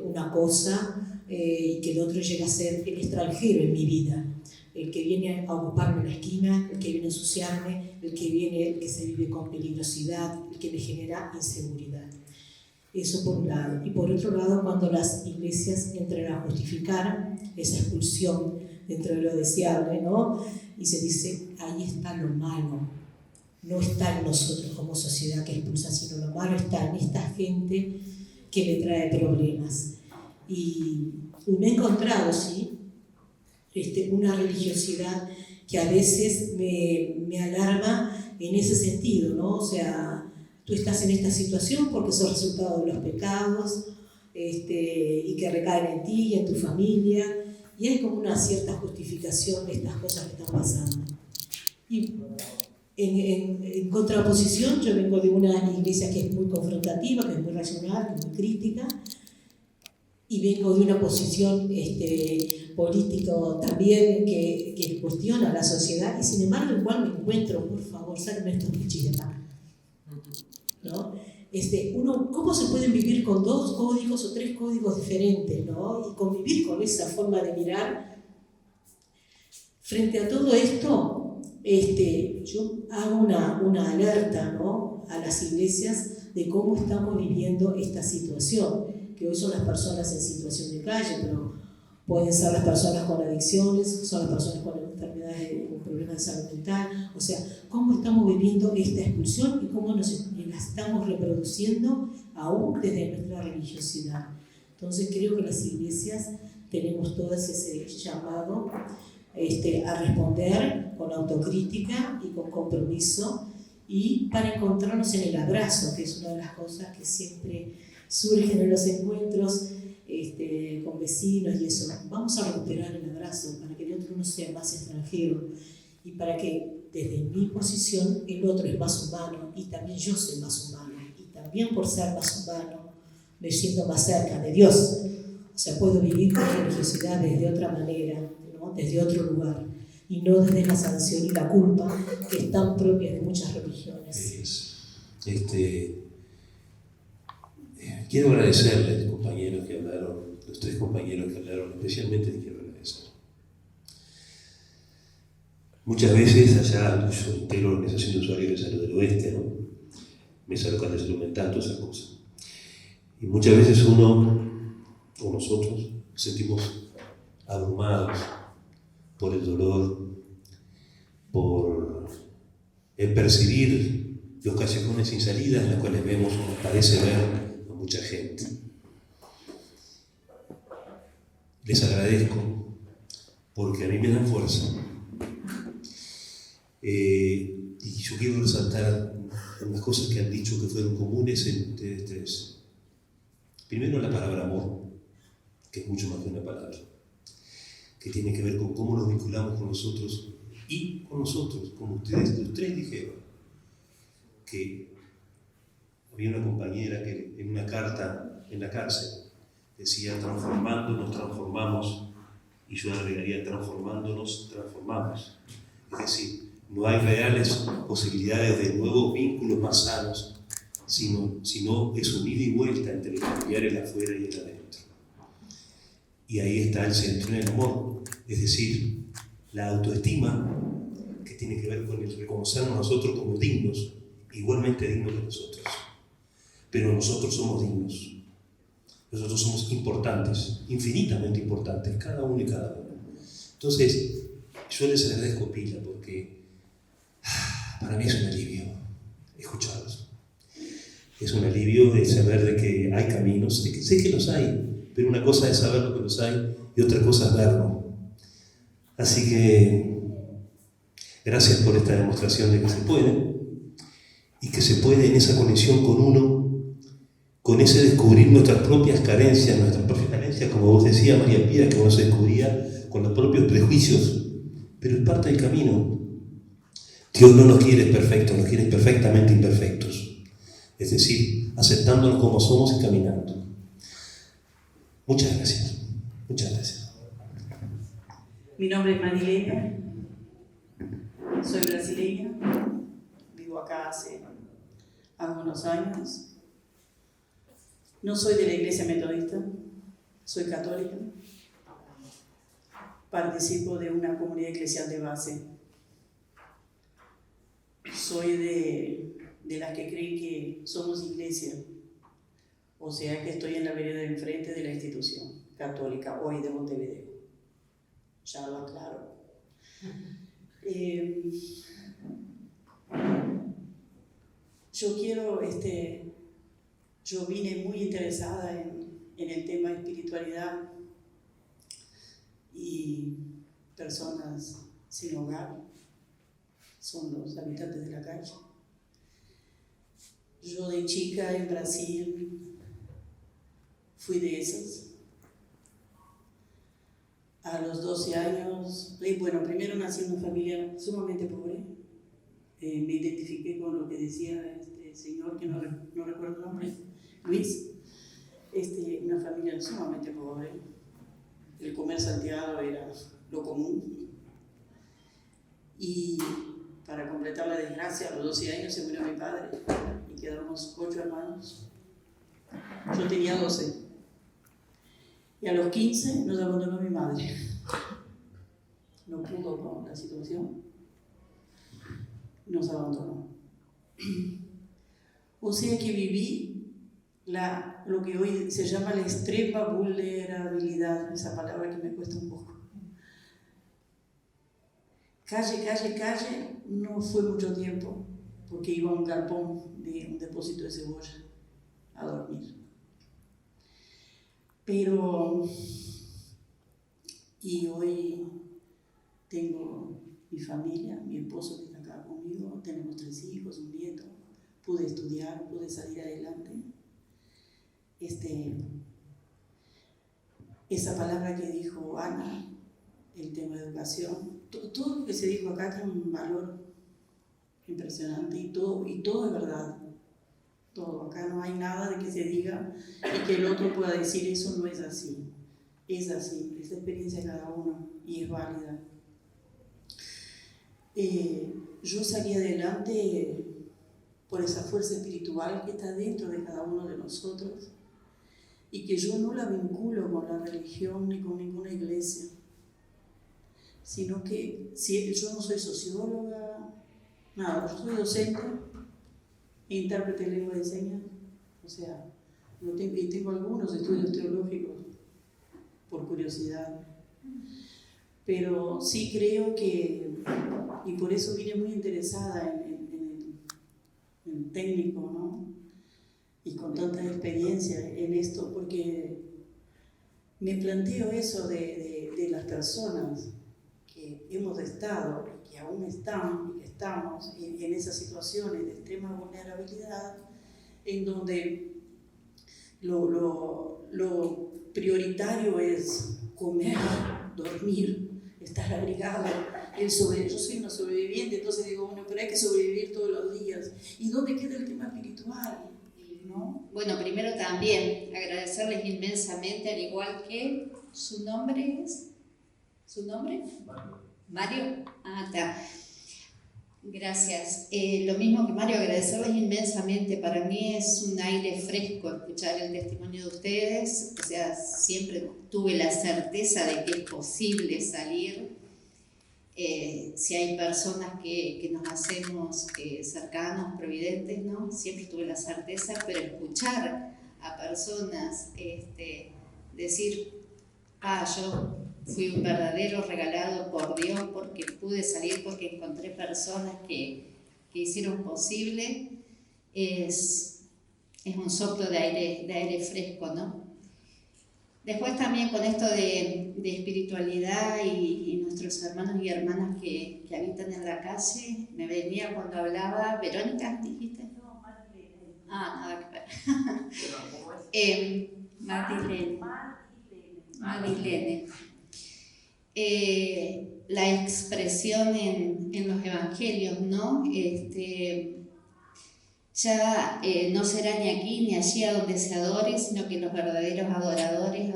una cosa, y que el otro llega a ser el extranjero en mi vida, el que viene a ocuparme la esquina, el que viene a ensuciarme, el que se vive con peligrosidad, el que me genera inseguridad. Eso por un lado. Y por otro lado, cuando las iglesias entran a justificar esa expulsión dentro de lo deseable, ¿no? Y se dice, ahí está lo malo. No está en nosotros como sociedad que expulsa, sino lo malo está en esta gente que le trae problemas. Y me he encontrado, ¿sí? Una religiosidad que a veces me alarma en ese sentido, ¿no? O sea, tú estás en esta situación porque sos resultado de los pecados y que recaen en ti y en tu familia, y hay como una cierta justificación de estas cosas que están pasando. Y en contraposición, yo vengo de una iglesia que es muy confrontativa, que es muy racional, que es muy crítica, y vengo de una posición político también que cuestiona la sociedad, y sin embargo igual me encuentro, por favor, sáquenme estos bichis de pan, ¿no? ¿Cómo se pueden vivir con 2 códigos o 3 códigos diferentes, ¿no? Y convivir con esa forma de mirar? Frente a todo esto, yo hago una alerta, ¿no?, a las iglesias de cómo estamos viviendo esta situación, que hoy son las personas en situación de calle, pero pueden ser las personas con adicciones, son las personas con enfermedades, con problemas de salud mental. O sea, cómo estamos viviendo esta expulsión y cómo la estamos reproduciendo aún desde nuestra religiosidad. Entonces creo que las iglesias tenemos todo ese llamado a responder con autocrítica y con compromiso, y para encontrarnos en el abrazo, que es una de las cosas que siempre surgen en los encuentros con vecinos y eso. Vamos a recuperar el abrazo para que el otro no sea más extranjero y para que desde mi posición el otro es más humano y también yo soy más humano, y también por ser más humano me siento más cerca de Dios. O sea, puedo vivir con religiosidad desde otra manera, ¿no?, desde otro lugar, y no desde la sanción y la culpa que están propias de muchas religiones. Quiero agradecerle a los compañeros que hablaron, los 3 compañeros que hablaron, especialmente les quiero agradecer. Muchas veces allá, yo integro la Organización de Usuarios de Salud del Oeste, ¿no?, Mesa Local de Salud Mental, todas esas cosas. Y muchas veces uno, o nosotros, nos sentimos abrumados por el dolor, por el percibir los callejones sin salida en los cuales vemos o nos parece ver a mucha gente. Les agradezco porque a mí me dan fuerza. Y yo quiero resaltar unas cosas que han dicho que fueron comunes en ustedes 3. Primero, la palabra amor, que es mucho más que una palabra, que tiene que ver con cómo nos vinculamos con nosotros y con nosotros, como ustedes, los 3 dijeron, que había una compañera que en una carta en la cárcel decía: transformando nos transformamos, y yo agregaría: transformándonos transformamos. Es decir, no hay reales posibilidades de nuevos vínculos más sanos, sino es un ida y vuelta entre el cambiar el afuera y el adentro. Y ahí está el centro en el amor, es decir, la autoestima, que tiene que ver con el reconocernos a nosotros como dignos, igualmente dignos de nosotros. Pero nosotros somos dignos, nosotros somos importantes, infinitamente importantes, cada uno y cada uno. Entonces, yo les agradezco pila porque para mí es un alivio escucharlos. Es un alivio de saber de que hay caminos, de que sé que los hay, pero una cosa es saber lo que los hay y otra cosa es verlo. Así que gracias por esta demostración de que se puede, y que se puede en esa conexión con uno, con ese descubrir nuestras propias carencias, como vos decías, María Pía, que uno se descubría con los propios prejuicios, pero es parte del camino. Dios no nos quiere perfectos, nos quiere perfectamente imperfectos, es decir, aceptándonos como somos y caminando. Muchas gracias. Muchas gracias. Mi nombre es Madilena, soy brasileña, vivo acá hace algunos años. No soy de la iglesia metodista, soy católica. Participo de una comunidad eclesial de base. Soy de las que creen que somos iglesia, o sea que estoy en la vereda de enfrente de la institución católica hoy de Montevideo. Ya lo aclaro. Yo vine muy interesada en el tema de espiritualidad y personas sin hogar, son los habitantes de la calle. Yo de chica en Brasil fui de esas. A los 12 años, bueno, primero nací en una familia sumamente pobre. Me identifiqué con lo que decía este señor, que no recuerdo el nombre, Luis. Una familia sumamente pobre. el comer salteado era lo común. Y para completar la desgracia, a los 12 años se murió mi padre y quedamos 8 hermanos. Yo tenía 12. Y a los 15 nos abandonó mi madre. No pudo con la situación. Nos abandonó. O sea que viví lo que hoy se llama la extrema vulnerabilidad, esa palabra que me cuesta un poco. Calle, no fue mucho tiempo, porque iba a un galpón de un depósito de cebolla a dormir. Y hoy tengo mi familia, mi esposo que está acá conmigo, tenemos 3 hijos, un nieto, pude estudiar, pude salir adelante. Esa palabra que dijo Ana, el tema de educación, todo lo que se dijo acá tiene un valor impresionante y todo es verdad. Todo, acá no hay nada de que se diga y que el otro pueda decir eso no es así. Es así, es la experiencia de cada uno y es válida. Yo salí adelante por esa fuerza espiritual que está dentro de cada uno de nosotros y que yo no la vinculo con la religión ni con ninguna iglesia, sino que yo no soy socióloga, nada, yo soy docente, intérprete de lengua de señas, o sea, y tengo algunos estudios teológicos por curiosidad, pero sí creo que, y por eso vine muy interesada en el técnico, ¿no? Y con tanta experiencia en esto, porque me planteo eso de las personas que hemos estado y que aún están y que estamos en esas situaciones de extrema vulnerabilidad, en donde lo prioritario es comer, dormir, estar abrigado. Yo soy una sobreviviente, entonces digo, bueno, pero hay que sobrevivir todos los días. ¿Y dónde queda el tema espiritual? ¿No? Bueno, primero también agradecerles inmensamente, al igual que su nombre es. ¿Su nombre? Mario. Ah, está. Gracias. Lo mismo que Mario, agradecerles inmensamente. Para mí es un aire fresco escuchar el testimonio de ustedes. O sea, siempre tuve la certeza de que es posible salir. Si hay personas que nos hacemos cercanos, providentes, ¿no? Siempre tuve la certeza, pero escuchar a personas decir, yo fui un verdadero regalado por Dios porque pude salir, porque encontré personas que hicieron posible, es un soplo de aire fresco, ¿no? Después también con esto de espiritualidad y nuestros hermanos y hermanas que habitan en la calle, me venía cuando hablaba, ¿Verónica dijiste? No, Marilene. Nada que ver. Marilene. La expresión en los evangelios, ¿no? Ya no será ni aquí ni allí a donde se adore, sino que los verdaderos adoradores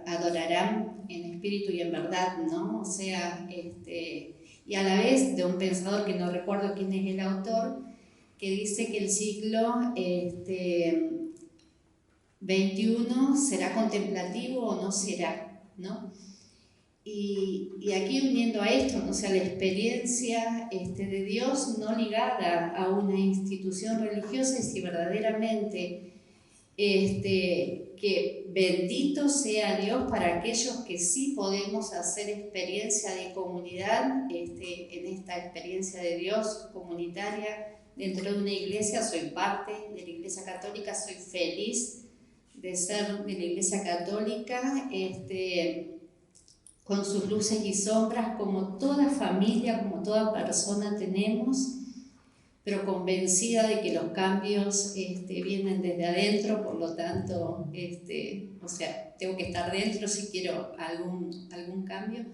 adorarán en espíritu y en verdad, ¿no? O sea, y a la vez de un pensador que no recuerdo quién es el autor, que dice que el siglo XXI será contemplativo o no será, ¿no? Y aquí uniendo a esto, ¿no? O sea, la experiencia de Dios no ligada a una institución religiosa, y si verdaderamente que bendito sea Dios para aquellos que sí podemos hacer experiencia de comunidad, en esta experiencia de Dios comunitaria dentro de una iglesia. Soy parte de la Iglesia Católica, soy feliz de ser de la Iglesia Católica, con sus luces y sombras, como toda familia, como toda persona tenemos, pero convencida de que los cambios vienen desde adentro, por lo tanto, o sea, tengo que estar dentro si quiero algún cambio.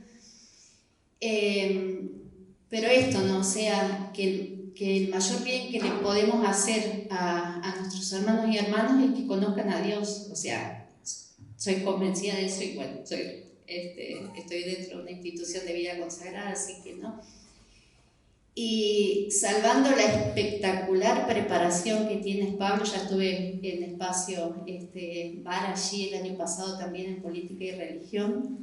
Pero esto, ¿no? O sea, que el mayor bien que le podemos hacer a nuestros hermanos y hermanas es que conozcan a Dios. O sea, soy convencida de eso y bueno, estoy dentro de una institución de vida consagrada, así que no. Y salvando la espectacular preparación que tienes, Pablo, ya estuve en espacio VAR allí el año pasado también en política y religión.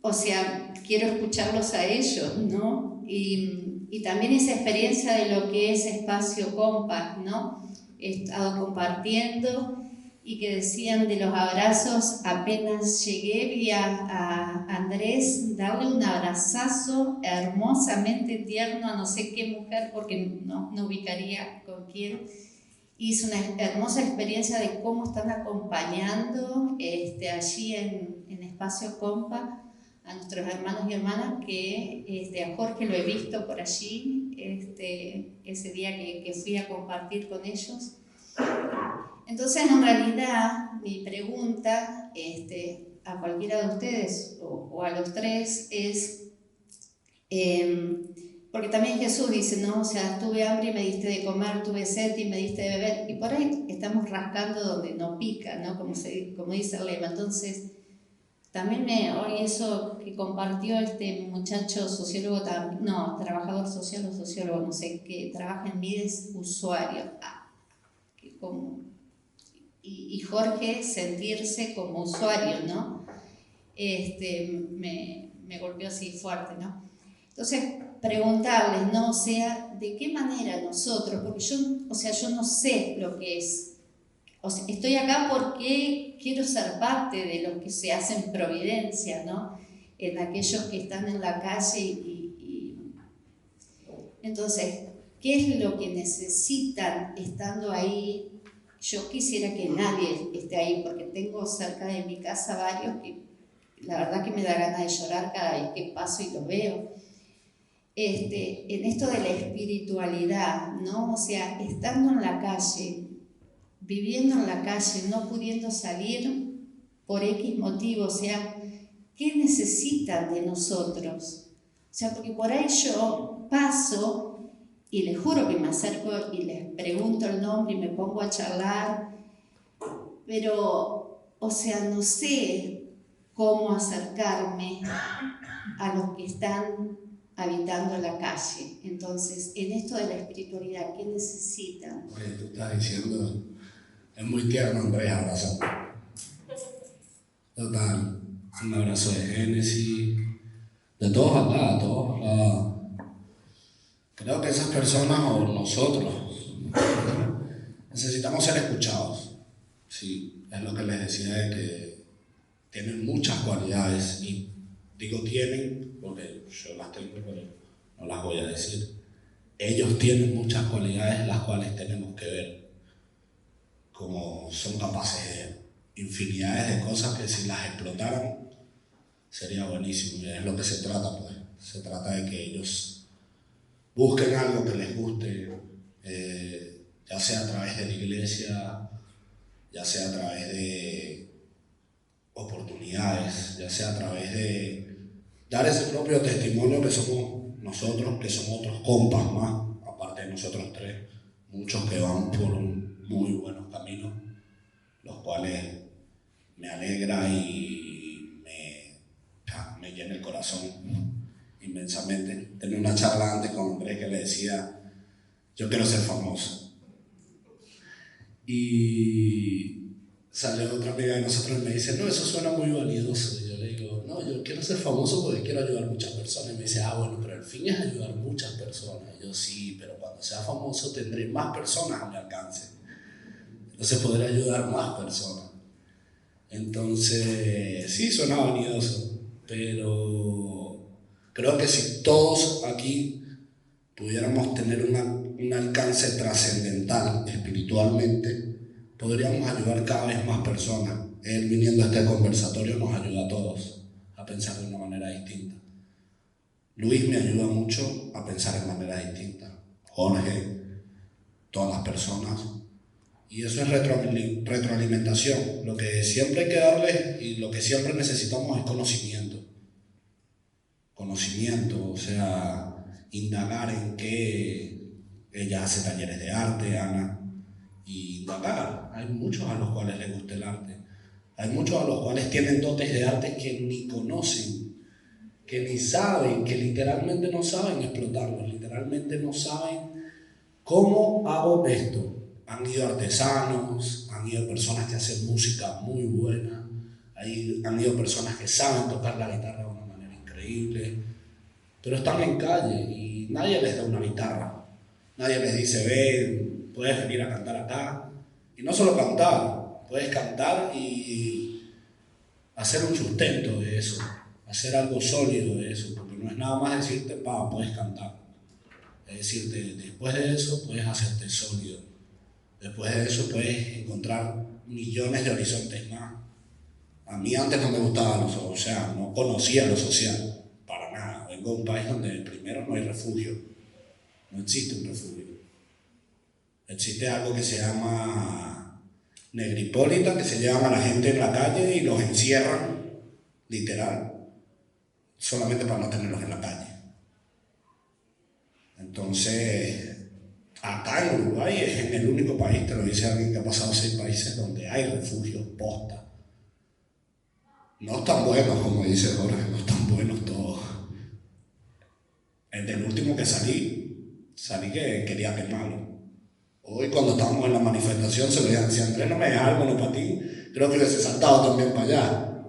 O sea, quiero escucharlos a ellos, ¿no? Y también esa experiencia de lo que es espacio Compa, ¿no? He estado compartiendo y que decían de los abrazos, apenas llegué, vi a Andrés darle un abrazazo hermosamente tierno a no sé qué mujer, porque no ubicaría con quién. Hizo una hermosa experiencia de cómo están acompañando allí en Espacio Compa a nuestros hermanos y hermanas, que a Jorge lo he visto por allí ese día que fui a compartir con ellos. Entonces, en realidad, mi pregunta a cualquiera de ustedes o a los tres es, porque también Jesús dice, ¿no? O sea, tuve hambre y me diste de comer, tuve sed y me diste de beber, y por ahí estamos rascando donde no pica, ¿no? Como dice el lema. Entonces, también hoy eso que compartió este muchacho sociólogo, trabajador social o sociólogo, no sé, que trabaja en Mides, usuario, y Jorge sentirse como usuario, ¿no? Me golpeó así fuerte, ¿no? Entonces, preguntarles, ¿no? O sea, ¿de qué manera nosotros? Porque yo no sé lo que es. O sea, estoy acá porque quiero ser parte de lo que se hace en Providencia, ¿no? En aquellos que están en la calle Entonces, ¿qué es lo que necesitan estando ahí? Yo quisiera que nadie esté ahí, porque tengo cerca de mi casa varios que la verdad que me da ganas de llorar cada vez que paso y los veo. En esto de la espiritualidad, ¿no? O sea, estando en la calle, viviendo en la calle, no pudiendo salir por X motivo, o sea, ¿qué necesitan de nosotros? O sea, porque por ahí yo paso y les juro que me acerco y les pregunto el nombre y me pongo a charlar, pero, o sea, no sé cómo acercarme a los que están habitando la calle. Entonces, en esto de la espiritualidad, ¿qué necesitan? Oye, tú estás diciendo, es muy tierno, Andrés, abrazar. Total, un abrazo de Génesis, de todos acá, Creo que esas personas o nosotros necesitamos ser escuchados. Sí, es lo que les decía, de que tienen muchas cualidades, y digo tienen porque yo las tengo, pero no las voy a decir. Ellos tienen muchas cualidades las cuales tenemos que ver, como son capaces de infinidades de cosas que si las explotaran sería buenísimo, y es lo que se trata, pues. Se trata de que ellos busquen algo que les guste, ya sea a través de la iglesia, ya sea a través de oportunidades, ya sea a través de dar ese propio testimonio que somos nosotros, que somos otros compas más, aparte de nosotros tres, muchos que van por un muy buenos caminos, los cuales me alegra y me llena el corazón inmensamente. Tenía una charla antes con Andrés que le decía, yo quiero ser famoso. Y sale otra amiga de nosotros y me dice, no, eso suena muy valioso. Y yo le digo, no, yo quiero ser famoso porque quiero ayudar a muchas personas. Y me dice, bueno, pero el fin es ayudar a muchas personas. Y yo, sí, pero cuando sea famoso tendré más personas a mi alcance. Entonces podré ayudar a más personas. Entonces, sí, suena vanidoso, pero creo que si todos aquí pudiéramos tener un alcance trascendental espiritualmente, podríamos ayudar cada vez más personas. Él viniendo a este conversatorio nos ayuda a todos a pensar de una manera distinta. Luis me ayuda mucho a pensar de manera distinta. Jorge, todas las personas. Y eso es retroalimentación. Lo que siempre hay que darles y lo que siempre necesitamos es conocimiento. Conocimiento, o sea, indagar en qué. Ella hace talleres de arte, Ana, y indagar. Hay muchos a los cuales les gusta el arte. Hay muchos a los cuales tienen dotes de arte que ni conocen, que ni saben, que literalmente no saben explotarlos, literalmente no saben cómo hago esto. Han ido artesanos, han ido personas que hacen música muy buena, han ido personas que saben tocar la guitarra de una manera increíble, pero están en calle y nadie les da una guitarra, nadie les dice, ven, puedes venir a cantar acá, y no solo cantar, puedes cantar y hacer un sustento de eso, hacer algo sólido de eso, porque no es nada más decirte, puedes cantar, es decirte, después de eso puedes hacerte sólido. Después de eso puedes encontrar millones de horizontes más. A mí antes no me gustaba no conocía lo social, para nada. Vengo de un país donde primero no hay refugio, no existe un refugio. Existe algo que se llama negripólita, que se llevan a la gente en la calle y los encierran, literal, solamente para no tenerlos en la calle. Entonces, acá en Uruguay es en el único país, te lo dice alguien que ha pasado 6 países, donde hay refugios posta. No están buenos, como dice Jorge, no están buenos todos. El del último que salí que quería quemarlo. Hoy cuando estábamos en la manifestación se veían, si Andrés no me deja algo en el patín, creo que hubiese saltado también para allá.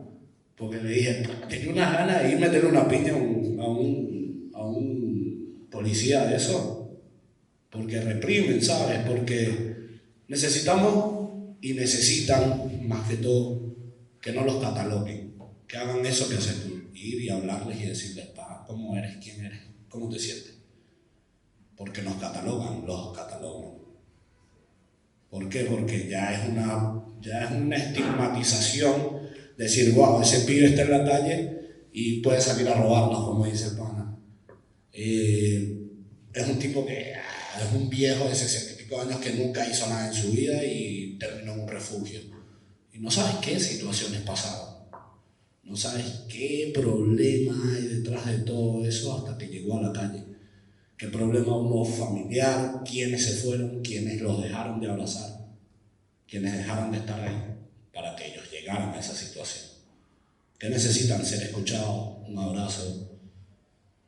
Porque le dije, tenía unas ganas de ir a meterle una piña a un policía de eso. Porque reprimen, ¿sabes? Porque necesitamos y necesitan, más que todo, que no los cataloguen, que hagan eso que haces tú, ir y hablarles y decirles, ¿cómo eres? ¿Quién eres? ¿Cómo te sientes? Porque nos catalogan, los catalogan. ¿Por qué? Porque ya es una estigmatización, decir, wow, ese pibe está en la calle y puede salir a robarnos, como dice el pana. Es un tipo que es un viejo de 60 y pico años que nunca hizo nada en su vida y terminó en un refugio. Y no sabes qué situaciones pasaron. No sabes qué problema hay detrás de todo eso hasta que llegó a la calle. Qué problema hubo familiar, quiénes se fueron, quiénes los dejaron de abrazar, quiénes dejaron de estar ahí para que ellos llegaran a esa situación. ¿Qué necesitan? Ser escuchados, un abrazo.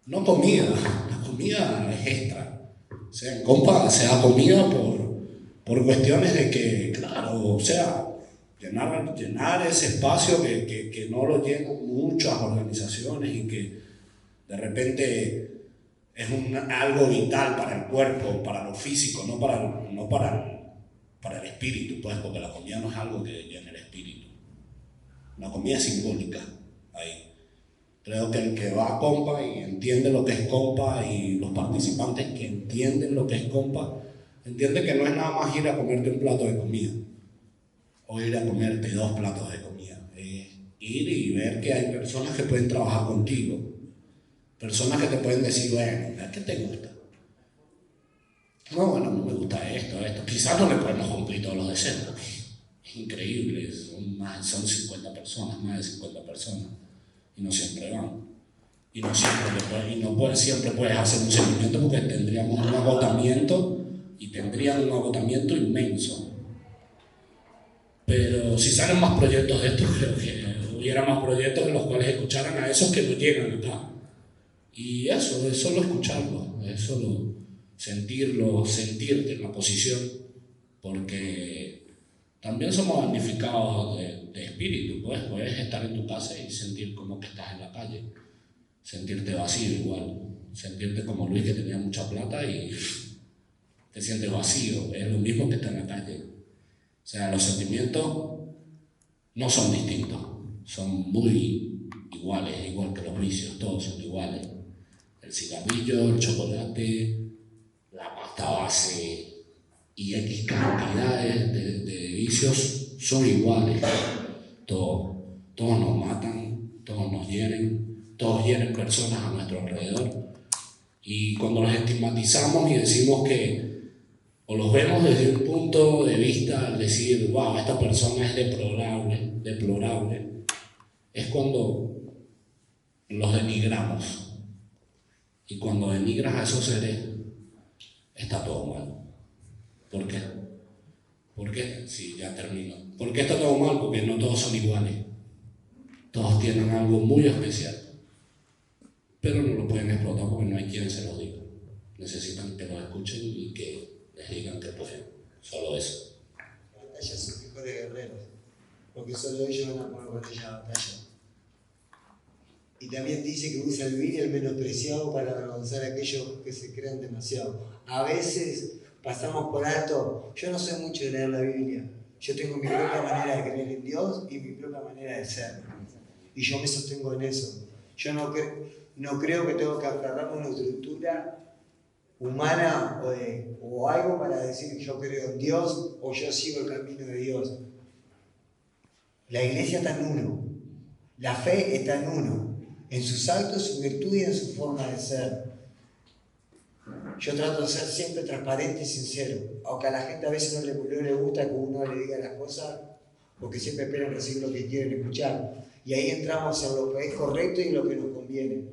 No comida, la comida es extra. O sea, en compa se da comida por cuestiones de que, claro, o sea, llenar ese espacio que no lo llenan muchas organizaciones y que de repente es algo vital para el cuerpo, para lo físico, no para el espíritu, pues, porque la comida no es algo que llene el espíritu. La comida es simbólica ahí. Creo que el que va a compa y entiende lo que es compa y los participantes que entienden lo que es compa, entiende que no es nada más ir a comerte un plato de comida o ir a comerte 2 platos de comida. Es ir y ver que hay personas que pueden trabajar contigo, personas que te pueden decir, bueno, ¿qué te gusta? No, bueno, no me gusta esto. Quizás no le podemos cumplir todos los deseos, porque es increíble, son 50 personas, más de 50 personas. Y no siempre van. Y no siempre puedes hacer un seguimiento porque tendríamos un agotamiento y tendrían un agotamiento inmenso. Pero si salen más proyectos de estos, creo que hubiera más proyectos en los cuales escucharan a esos que no llegan acá. Y eso es solo escucharlo, es solo sentirte en la posición, porque también somos damnificados de espíritu, pues puedes estar en tu casa y sentir como que estás en la calle, sentirte vacío igual, sentirte como Luis que tenía mucha plata y te sientes vacío, es lo mismo que estar en la calle. O sea, los sentimientos no son distintos, son muy iguales, igual que los vicios, todos son iguales. El cigarrillo, el chocolate, la pasta base y X cantidades de vicios son iguales. Todos nos matan, todos nos hieren, todos hieren personas a nuestro alrededor. Y cuando los estigmatizamos y decimos que, o los vemos desde un punto de vista al decir, wow, esta persona es deplorable, es cuando los denigramos. Y cuando denigras a esos seres, está todo mal. ¿Por qué? Porque, sí, ya termino. ¿Por qué está todo mal? Porque no todos son iguales. Todos tienen algo muy especial. Pero no lo pueden explotar porque no hay quien se lo diga. Necesitan que los escuchen y que les digan que pueden. Solo eso. Las batallas son mejores guerreros, porque solo ellos van a poner batalla a batalla. Y también dice que usa el vil y el menospreciado para avergonzar a aquellos que se crean demasiado. A veces pasamos por alto. Yo no soy mucho de leer la Biblia. Yo tengo mi propia manera de creer en Dios y mi propia manera de ser. Y yo me sostengo en eso. Yo no creo que tengo que aferrarme a una estructura humana o algo para decir que yo creo en Dios o yo sigo el camino de Dios. La iglesia está en uno. La fe está en uno. En sus actos, su virtud y en su forma de ser. Yo trato de ser siempre transparente y sincero, aunque a la gente a veces no le gusta que uno le diga las cosas, porque siempre esperan recibir lo que quieren escuchar. Y ahí entramos en lo que es correcto y en lo que nos conviene.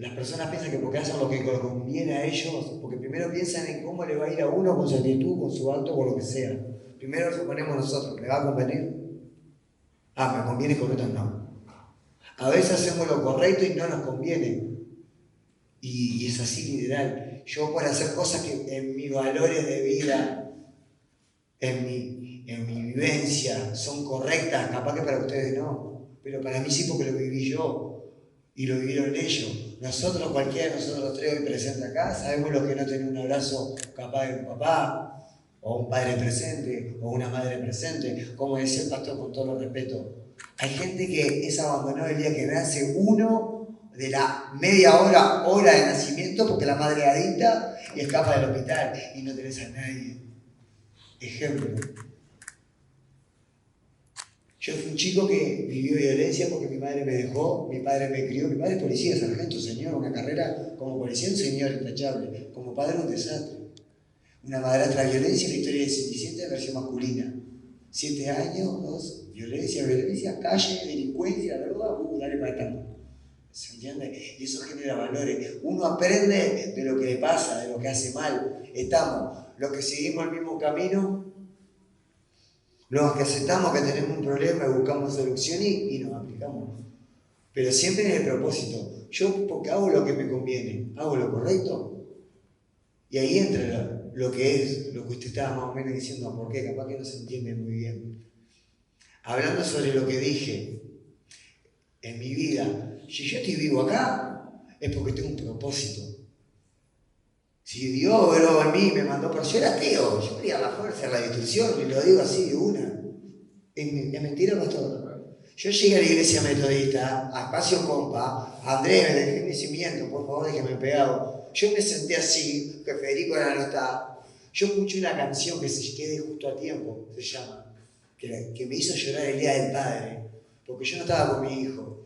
Las personas piensan que porque hacen lo que les conviene a ellos, porque primero piensan en cómo le va a ir a uno con su actitud, con su acto, con lo que sea. Primero lo ponemos nosotros, ¿le va a convenir? Me conviene, con otros no. A veces hacemos lo correcto y no nos conviene. Y es así literal. Yo por hacer cosas que en mis valores de vida, en mi vivencia, son correctas, capaz que para ustedes no, pero para mí sí porque lo viví yo y lo vivieron ellos. Nosotros, cualquiera de nosotros tres hoy presentes acá, sabemos lo que no tener un abrazo capaz de un papá, o un padre presente, o una madre presente, como decía el pastor con todo el respeto. Hay gente que es abandonada el día que nace uno, de la media hora de nacimiento, porque la madre adicta y escapa del hospital y no tenés a nadie. Ejemplo. Yo fui un chico que vivió violencia porque mi madre me dejó, mi padre me crió, mi padre es policía, sargento, señor, una carrera como policía, un señor intachable, como padre un desastre. Una madrastra violencia, la historia de Cenicienta, versión masculina. 7 años, violencia, calle, delincuencia, droga, dale para tanto. ¿Se entiende? Y eso genera valores. Uno aprende de lo que le pasa, de lo que hace mal. Estamos los que seguimos el mismo camino, los que aceptamos que tenemos un problema y buscamos solución y nos aplicamos. Pero siempre en el propósito. Yo porque hago lo que me conviene, hago lo correcto. Y ahí entra lo que usted estaba más o menos diciendo, porque capaz que no se entiende muy bien. Hablando sobre lo que dije en mi vida, si yo estoy vivo acá, es porque tengo un propósito. Si Dios obró en mí me mandó por... Yo era ateo, yo quería la fuerza, la destrucción, y lo digo así de una. ¿Es mentira, pastor? Yo llegué a la iglesia metodista, a Espacio Compa, Andrés, me dejé mi cimiento, por favor, déjeme pegado. Yo me senté así, que Federico ahora no está. Yo escuché una canción que se quede justo a tiempo, se llama, que me hizo llorar el día del padre, porque yo no estaba con mi hijo.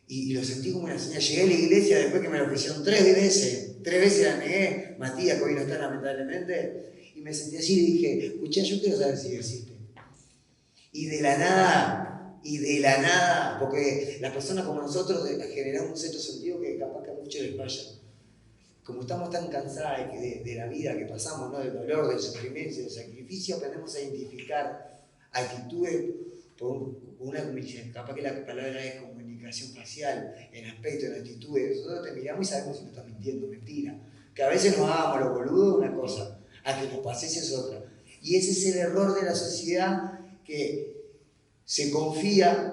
Y lo sentí como una señal. Llegué a la iglesia después que me lo ofrecieron 3 veces. 3 veces la negué, Matías, que hoy no está lamentablemente, y me sentí así y dije, escuchá, yo quiero saber si existe. Y de la nada, porque las personas como nosotros generamos un cierto sentido que capaz que a muchos les falla. Como estamos tan cansados de la vida que pasamos, ¿no? Del dolor, del sufrimiento, del sacrificio, aprendemos a identificar actitudes por una comunicación. Capaz que la palabra es comunicación facial, en aspecto, en actitudes. Nosotros te miramos y sabemos si nos estás mintiendo, mentira. Que a veces nos hagamos los boludos, una cosa, a que nos pases es otra. Y ese es el error de la sociedad, que se confía,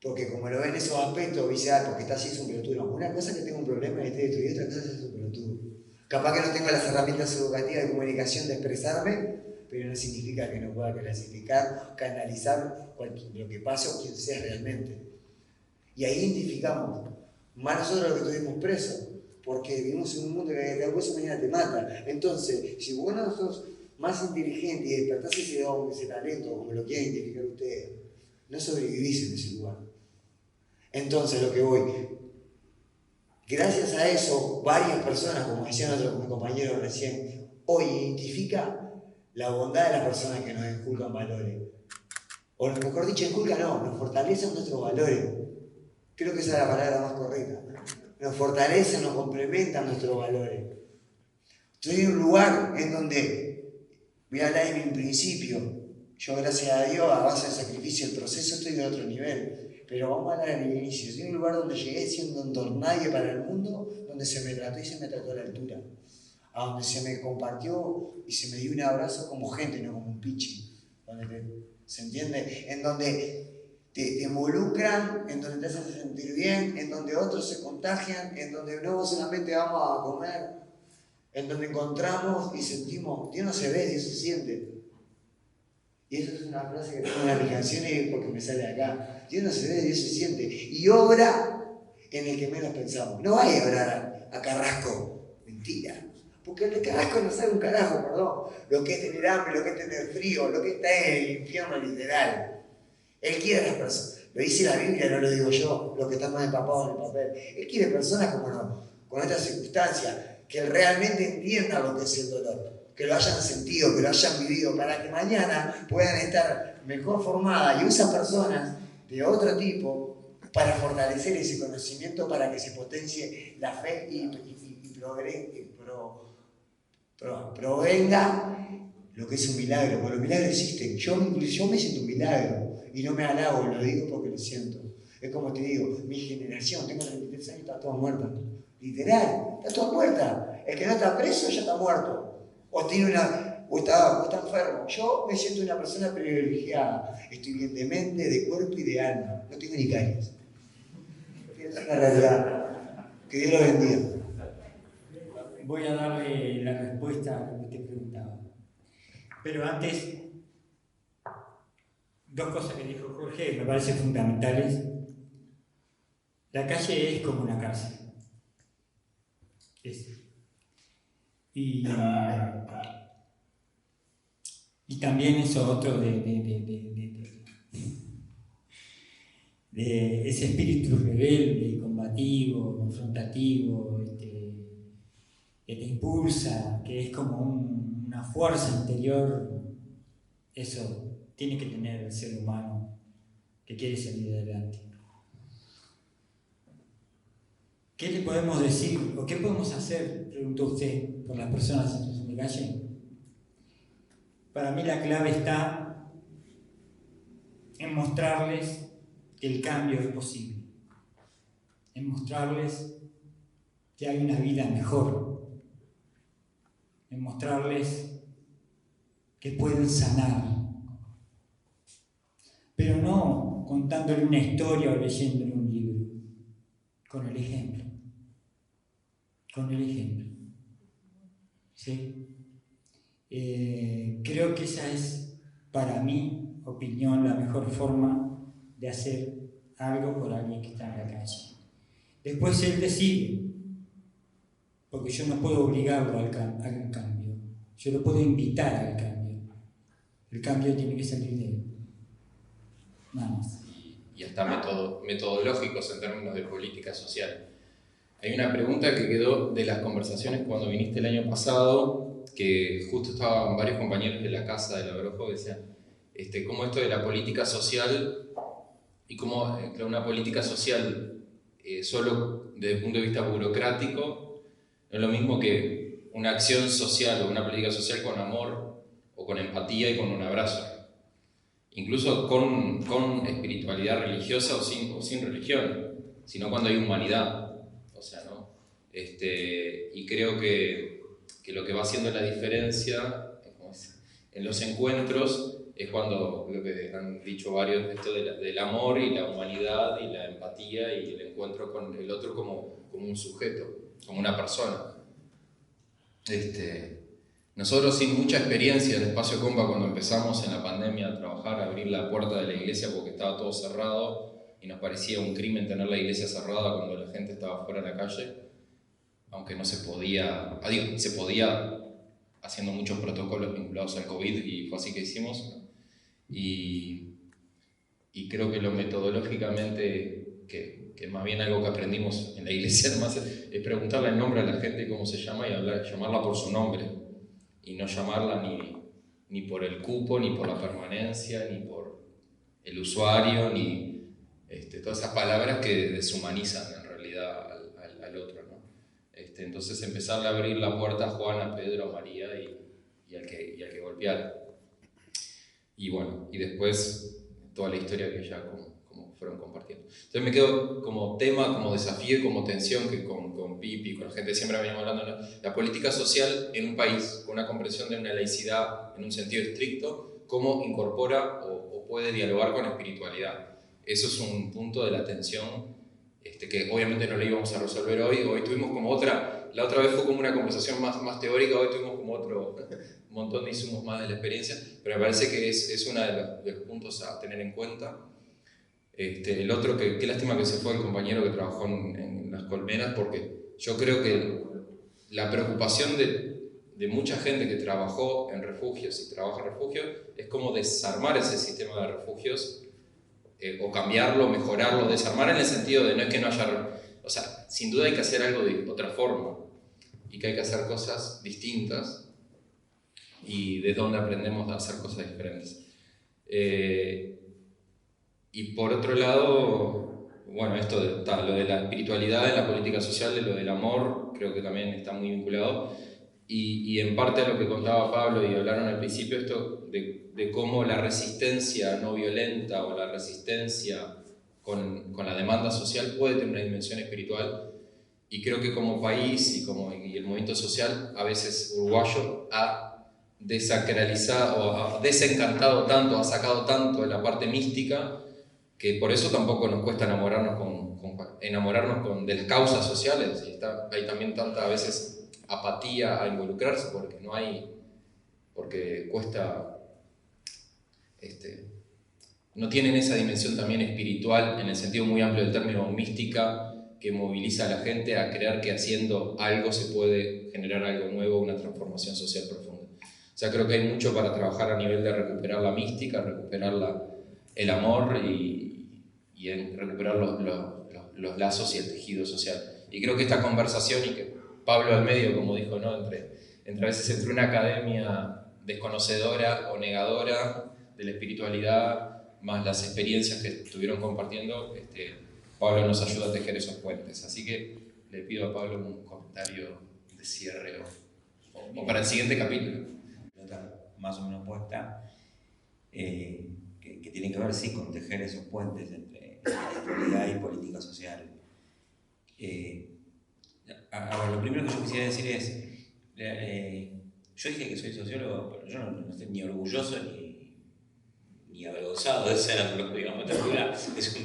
porque como lo ven esos aspectos, dice, porque está así es un pelotudo. No, una cosa es que tengo un problema y esté destruido, otra cosa es un pelotudo. Capaz que no tengo las herramientas educativas de comunicación de expresarme, pero no significa que no pueda clasificar, canalizar lo que pasa o quién sea realmente. Y ahí identificamos, más nosotros los que estuvimos presos, porque vivimos en un mundo que de alguna manera te mata. Entonces, si vos no sos más inteligente y despertás ese don, ese talento, como lo quieran identificar ustedes, no sobrevivís en ese lugar. Entonces, lo que voy, gracias a eso, varias personas, como decían otros compañeros recién, hoy identifica la bondad de las personas que nos inculcan valores. O mejor dicho, inculcan no, nos fortalecen nuestros valores. Creo que esa es la palabra más correcta. Nos fortalecen, nos complementan nuestros valores. Estoy en un lugar en donde Voy a hablar de mi principio. Yo, gracias a Dios, a base del sacrificio del proceso, estoy de otro nivel. Pero vamos a hablar del inicio. Soy un lugar donde llegué siendo un don nadie para el mundo, donde se me trató y se me trató a la altura. A donde se me compartió y se me dio un abrazo como gente, no como un pichi. ¿Se entiende? En donde te involucran, en donde te hacen sentir bien, en donde otros se contagian, en donde no solamente vamos a comer, en donde encontramos y sentimos, Dios no se ve, Dios se siente. Y eso es una frase que tengo en mis canciones porque me sale de acá. Dios no se ve, Dios se siente. Y obra en el que menos pensamos. No vaya a orar a Carrasco. Mentira. Porque el de Carrasco no sabe un carajo, perdón. Lo que es tener hambre, lo que es tener frío, lo que está en el infierno literal. Él quiere a las personas. Lo dice la Biblia, no lo digo yo, los que están más empapados en el papel. Él quiere personas como no, con estas circunstancias, que realmente entiendan lo que es el dolor. Que lo hayan sentido, que lo hayan vivido, para que mañana puedan estar mejor formadas y usa personas de otro tipo para fortalecer ese conocimiento, para que se potencie la fe y provenga lo que es un milagro, porque los milagros existen. Yo me siento un milagro y no me halago, lo digo porque lo siento. Es como te digo, mi generación, tengo 33 años y está toda muerta. Literal, está toda muerta. El que no está preso ya está muerto. O está enfermo. Yo me siento una persona privilegiada. Estoy bien de mente, de cuerpo y de alma. No tengo ni caries. Es una realidad. Que Dios lo bendiga. Voy a darle la respuesta a lo que te preguntaba. Pero antes, dos cosas que dijo Jorge me parecen fundamentales. La calle es como una cárcel. Y también eso otro de ese espíritu rebelde, combativo, confrontativo, que te impulsa, que es como una fuerza interior. Eso tiene que tener el ser humano que quiere salir adelante. ¿Qué le podemos decir o qué podemos hacer, preguntó usted, por las personas en situación de calle? Para mí la clave está en mostrarles que el cambio es posible, en mostrarles que hay una vida mejor, en mostrarles que pueden sanar, pero no contándole una historia o leyéndole un libro, con el ejemplo. Con el ejemplo. ¿Sí? Creo que esa es, para mi opinión, la mejor forma de hacer algo por alguien que está en la calle. Después él decide, porque yo no puedo obligarlo al cambio, yo lo puedo invitar al cambio. El cambio tiene que salir de él. Nada más. Y hasta metodológicos en términos de política social. Hay una pregunta que quedó de las conversaciones cuando viniste el año pasado, que justo estaban varios compañeros de la casa del Abrojo que decían cómo esto de la política social y cómo una política social solo desde el punto de vista burocrático no es lo mismo que una acción social o una política social con amor o con empatía y con un abrazo. Incluso con espiritualidad religiosa o sin religión, sino cuando hay humanidad. O sea, ¿no? Y creo que lo que va haciendo la diferencia en los encuentros es cuando, lo que han dicho varios, esto del amor y la humanidad y la empatía y el encuentro con el otro como un sujeto, como una persona. Nosotros sin mucha experiencia en Espacio Compa, cuando empezamos en la pandemia a trabajar, a abrir la puerta de la iglesia porque estaba todo cerrado y nos parecía un crimen tener la iglesia cerrada cuando la gente estaba fuera de la calle, aunque no se podía, se podía haciendo muchos protocolos vinculados al COVID y fue así que hicimos. Y creo que lo metodológicamente, que más bien algo que aprendimos en la iglesia además es preguntarle el nombre a la gente, cómo se llama y llamarla por su nombre. Y no llamarla ni por el cupo, ni por la permanencia, ni por el usuario, ni todas esas palabras que deshumanizan en realidad al otro, ¿no? Entonces empezarle a abrir la puerta a Juan, a Pedro, a María y al que golpear. Y bueno, y después toda la historia que ya como fueron compartiendo. Entonces me quedo como tema, como desafío y como tensión que con Pipi, con la gente siempre venimos hablando, ¿no? La política social en un país con una comprensión de una laicidad en un sentido estricto, cómo incorpora o puede dialogar con la espiritualidad. Eso es un punto de la tensión que obviamente no lo íbamos a resolver hoy. Hoy tuvimos como la otra vez fue como una conversación más teórica, hoy tuvimos como otro montón de insumos más de la experiencia, pero me parece que es uno de los puntos a tener en cuenta. El otro, qué lástima que se fue el compañero que trabajó en las colmenas, porque yo creo que la preocupación de mucha gente que trabajó en refugios y trabaja en refugios es como desarmar ese sistema de refugios, o cambiarlo, mejorarlo, desarmar en el sentido de no es que no haya... O sea, sin duda hay que hacer algo de otra forma y que hay que hacer cosas distintas y de donde aprendemos a hacer cosas diferentes. Y por otro lado, bueno, lo de la espiritualidad en la política social, de lo del amor, creo que también está muy vinculado. Y en parte a lo que contaba Pablo y hablaron al principio, esto de cómo la resistencia no violenta o la resistencia con la demanda social puede tener una dimensión espiritual. Y creo que como país y el movimiento social, a veces uruguayo, ha desacralizado o ha desencantado tanto, ha sacado tanto de la parte mística, que por eso tampoco nos cuesta enamorarnos de las causas sociales. Y hay también tanta a veces apatía a involucrarse porque cuesta, no tienen esa dimensión también espiritual en el sentido muy amplio del término, mística, que moviliza a la gente a creer que haciendo algo se puede generar algo nuevo, una transformación social profunda. O sea, creo que hay mucho para trabajar a nivel de recuperar la mística, recuperar el amor y en recuperar los lazos y el tejido social. Y creo que esta conversación, y que Pablo al medio, como dijo, ¿no? a veces entre una academia desconocedora o negadora de la espiritualidad, más las experiencias que estuvieron compartiendo, Pablo nos ayuda a tejer esos puentes. Así que le pido a Pablo un comentario de cierre o para el siguiente capítulo. Más o menos puesta, que tiene que ver, sí, con tejer esos puentes entre espiritualidad y política social. Ahora, lo primero que yo quisiera decir es, yo dije que soy sociólogo, pero yo no estoy ni orgulloso ni avergonzado de serlo, digamos, es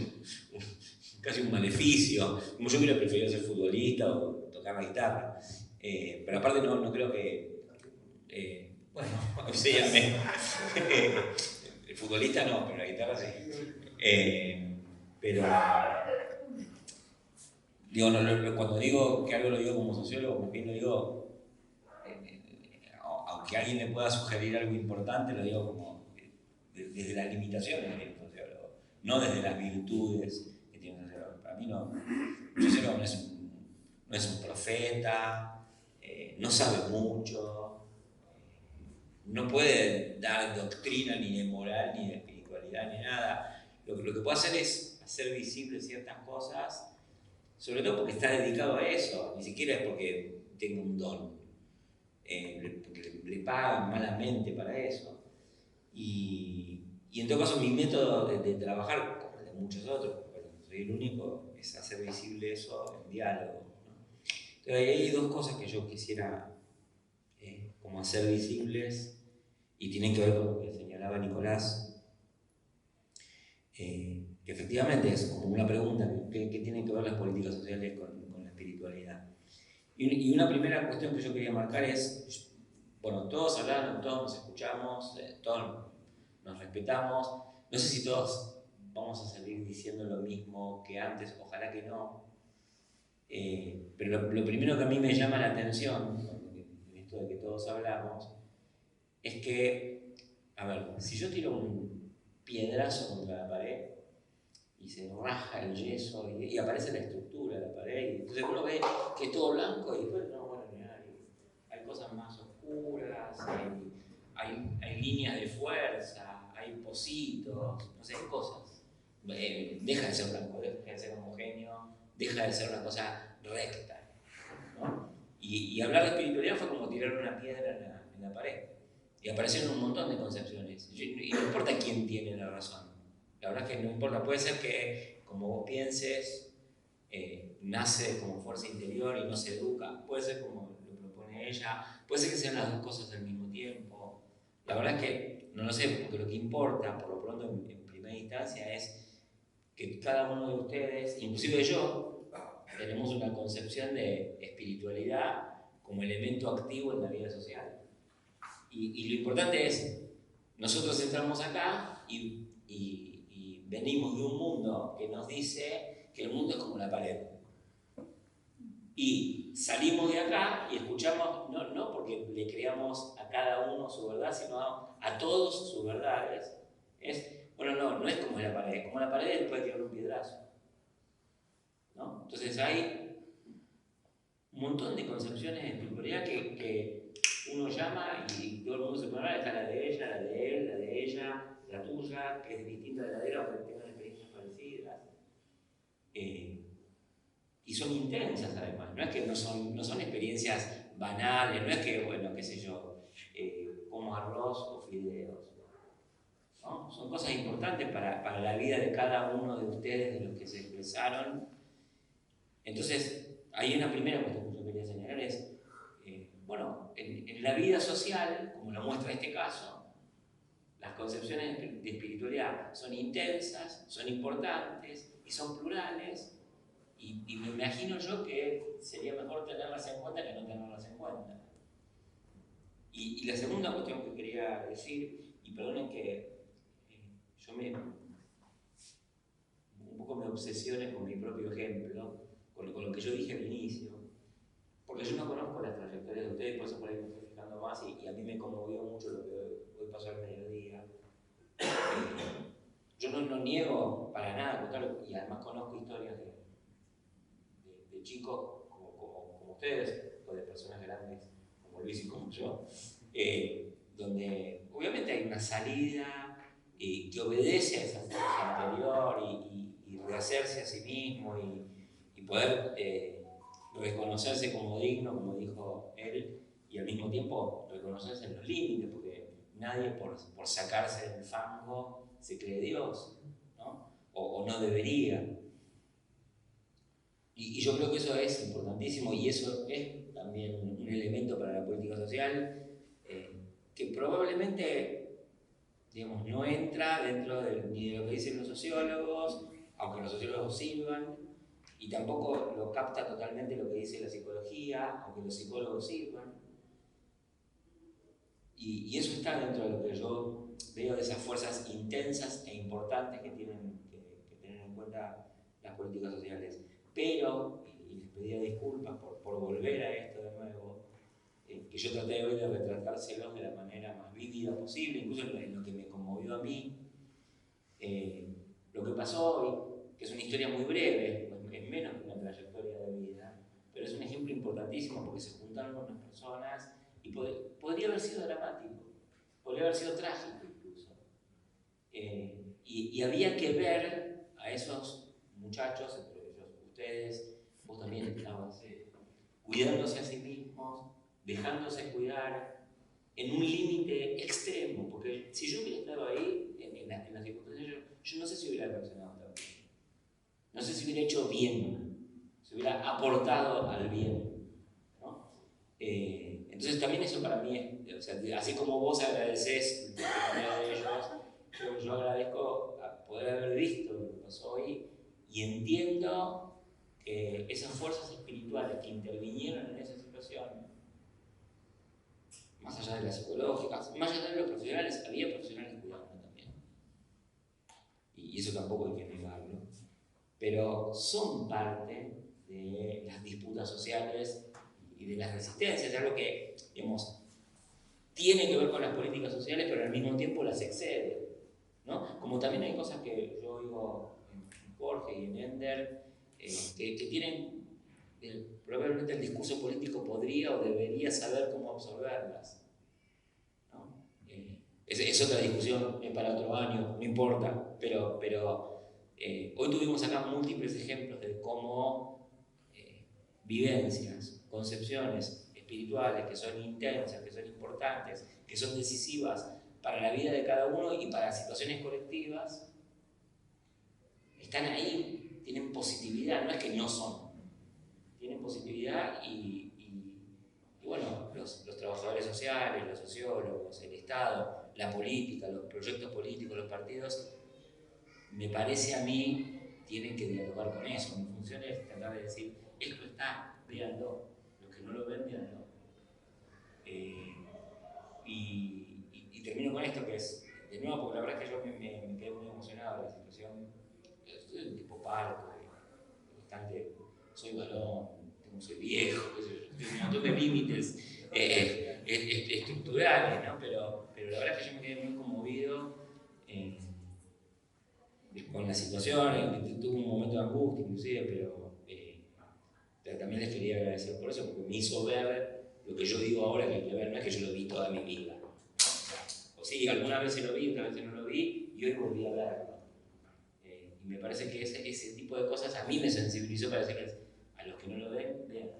casi un maleficio, como yo hubiera preferido ser futbolista o tocar la guitarra, pero aparte no creo que, bueno, síganme, el futbolista no, pero la guitarra sí, pero... Digo, cuando digo que algo lo digo como sociólogo, más bien lo digo, aunque alguien le pueda sugerir algo importante, lo digo como desde las limitaciones que tiene un sociólogo, no desde las virtudes que tiene un sociólogo. Para mí un sociólogo no es un profeta, no sabe mucho, no puede dar doctrina ni de moral, ni de espiritualidad, ni nada. Lo que puede hacer es hacer visibles ciertas cosas, sobre todo porque está dedicado a eso, ni siquiera es porque tenga un don, porque le pagan malamente para eso. Y en todo caso mi método de trabajar, como el de muchos otros, porque soy el único, es hacer visible eso en diálogo, ¿no? Entonces hay dos cosas que yo quisiera como hacer visibles y tienen que ver con lo que señalaba Nicolás. Que efectivamente es como una pregunta, ¿qué tienen que ver las políticas sociales con la espiritualidad? Y una primera cuestión que yo quería marcar es, bueno, todos hablamos, todos nos escuchamos, todos nos respetamos, no sé si todos vamos a salir diciendo lo mismo que antes, ojalá que no, pero lo primero que a mí me llama la atención, en esto de que todos hablamos, es que, a ver, si yo tiro un piedrazo contra la pared y se raja el yeso y aparece la estructura de la pared y entonces uno ve que es todo blanco y después no, bueno, hay cosas más oscuras, hay líneas de fuerza, hay pocitos, no sé, cosas. Deja de ser blanco, deja de ser homogéneo, deja de ser una cosa recta, ¿no? Y hablar de espiritualidad fue como tirar una piedra en la pared. Y aparecieron un montón de concepciones. Y no importa quién tiene la razón. La verdad es que no importa. Puede ser que, como vos pienses, nace como fuerza interior y no se educa. Puede ser como lo propone ella. Puede ser que sean las dos cosas al mismo tiempo. La verdad es que no lo sé, porque lo que importa, por lo pronto en primera instancia, es que cada uno de ustedes, inclusive yo, tenemos una concepción de espiritualidad como elemento activo en la vida social. Y lo importante es, nosotros entramos acá y venimos de un mundo que nos dice que el mundo es como la pared. Y salimos de acá y escuchamos, no porque le creamos a cada uno su verdad, sino a todos sus verdades. No es como la pared, como la pared después de tirar un piedrazo, ¿no? Entonces hay un montón de concepciones de espiritualidad que uno llama y todo el mundo se pone a hablar. Está la de ella, la de él, la de ella, la tuya, que es distinta de la de él, aunque tengan experiencias parecidas. Y son intensas además, no es que no son experiencias banales, no es que, bueno, qué sé yo, como arroz o fideos, ¿no? Son cosas importantes para la vida de cada uno de ustedes, de los que se expresaron. Entonces, hay una primera cuestión que yo quería señalar es, en la vida social, como lo muestra este caso, las concepciones de espiritualidad son intensas, son importantes y son plurales. Y me imagino yo que sería mejor tenerlas en cuenta que no tenerlas en cuenta. Y la segunda cuestión que quería decir, y perdonen que yo un poco me obsesione con mi propio ejemplo, con lo que yo dije al inicio, porque yo no conozco las trayectorias de ustedes, por eso por ahí me estoy fijando más, y a mí me conmovió mucho lo que hoy pasó al mediodía. Yo no niego para nada contarlo, y además conozco historias de chicos como ustedes, o de personas grandes como Luis y como yo, donde obviamente hay una salida que obedece a esa fuerza anterior y rehacerse a sí mismo y poder reconocerse como digno, como dijo él, y al mismo tiempo reconocerse en los límites, porque nadie por sacarse del fango se cree Dios, ¿no? O no debería. Y yo creo que eso es importantísimo y eso es también un elemento para la política social que probablemente, digamos, no entra dentro ni de lo que dicen los sociólogos, aunque los sociólogos sirvan, y tampoco lo capta totalmente lo que dice la psicología, aunque los psicólogos sirvan. Y eso está dentro de lo que yo veo de esas fuerzas intensas e importantes que tienen que tener en cuenta las políticas sociales. Pero, y les pedía disculpas por volver a esto de nuevo, que yo traté hoy de retratárselos de la manera más vívida posible, incluso en lo que me conmovió a mí. Lo que pasó hoy, que es una historia muy breve, es menos que una trayectoria de vida, pero es un ejemplo importantísimo porque se juntaron unas personas y podría haber sido dramático, podría haber sido trágico incluso. Y había que ver a esos muchachos, entre ellos ustedes, vos también estabas cuidándose a sí mismos, dejándose cuidar en un límite extremo, porque si yo hubiera estado ahí, en las circunstancias, yo no sé si hubiera reaccionado tan bien, no sé si hubiera hecho bien, si hubiera aportado al bien, ¿no? Entonces también eso para mí es, o sea, así como vos agradecés el testimonio de ellos, yo agradezco a poder haber visto lo que pasó hoy y entiendo que esas fuerzas espirituales que intervinieron en esa situación, más allá de las psicológicas, más allá de los profesionales, había profesionales cuidando también. Y eso tampoco hay que negarlo. Pero son parte de las disputas sociales y de las resistencias, algo que, digamos, tiene que ver con las políticas sociales, pero al mismo tiempo las excede, ¿no? Como también hay cosas que yo oigo en Jorge y en Ender, que tienen, probablemente el discurso político podría o debería saber cómo absorberlas, ¿no? Es otra discusión para otro año, no importa, pero hoy tuvimos acá múltiples ejemplos de cómo vivencias, concepciones espirituales que son intensas, que son importantes, que son decisivas para la vida de cada uno y para situaciones colectivas, están ahí, tienen positividad, no es que no son, tienen positividad y bueno, los trabajadores sociales, los sociólogos, el Estado, la política, los proyectos políticos, los partidos, me parece a mí, tienen que dialogar con eso. Mi función es tratar de decir, esto está, véanlo, los que no lo ven, véanlo. Y termino con esto que es, de nuevo, porque la verdad es que yo me quedé muy emocionado de la situación. Yo soy un tipo parco, bastante, soy varón, soy viejo, un montón de límites estructurales, ¿no? Pero la verdad es que yo me quedé muy conmovido con la situación, tuve un momento de angustia inclusive, pero también les quería agradecer por eso, porque me hizo ver lo que yo digo ahora que hay que ver, no es que yo lo vi toda mi vida. O sí, algunas veces lo vi, otras veces no lo vi, y hoy volví a verlo. Y me parece que ese tipo de cosas a mí me sensibilizó para decirles, a los que no lo ven, vean.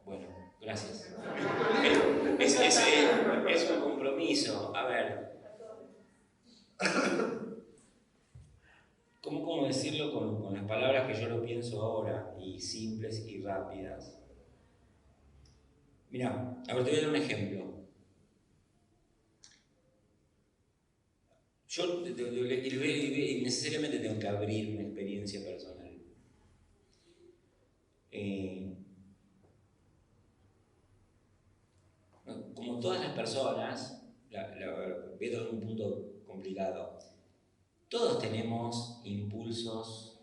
Bueno, gracias. Es un compromiso. A ver. ¿Cómo decirlo con las palabras que yo lo pienso ahora, y simples y rápidas? Mirá, a ver, te voy a dar un ejemplo. Yo necesariamente tengo que abrir una experiencia personal. Como todas las personas, voy a tocar un punto complicado, todos tenemos impulsos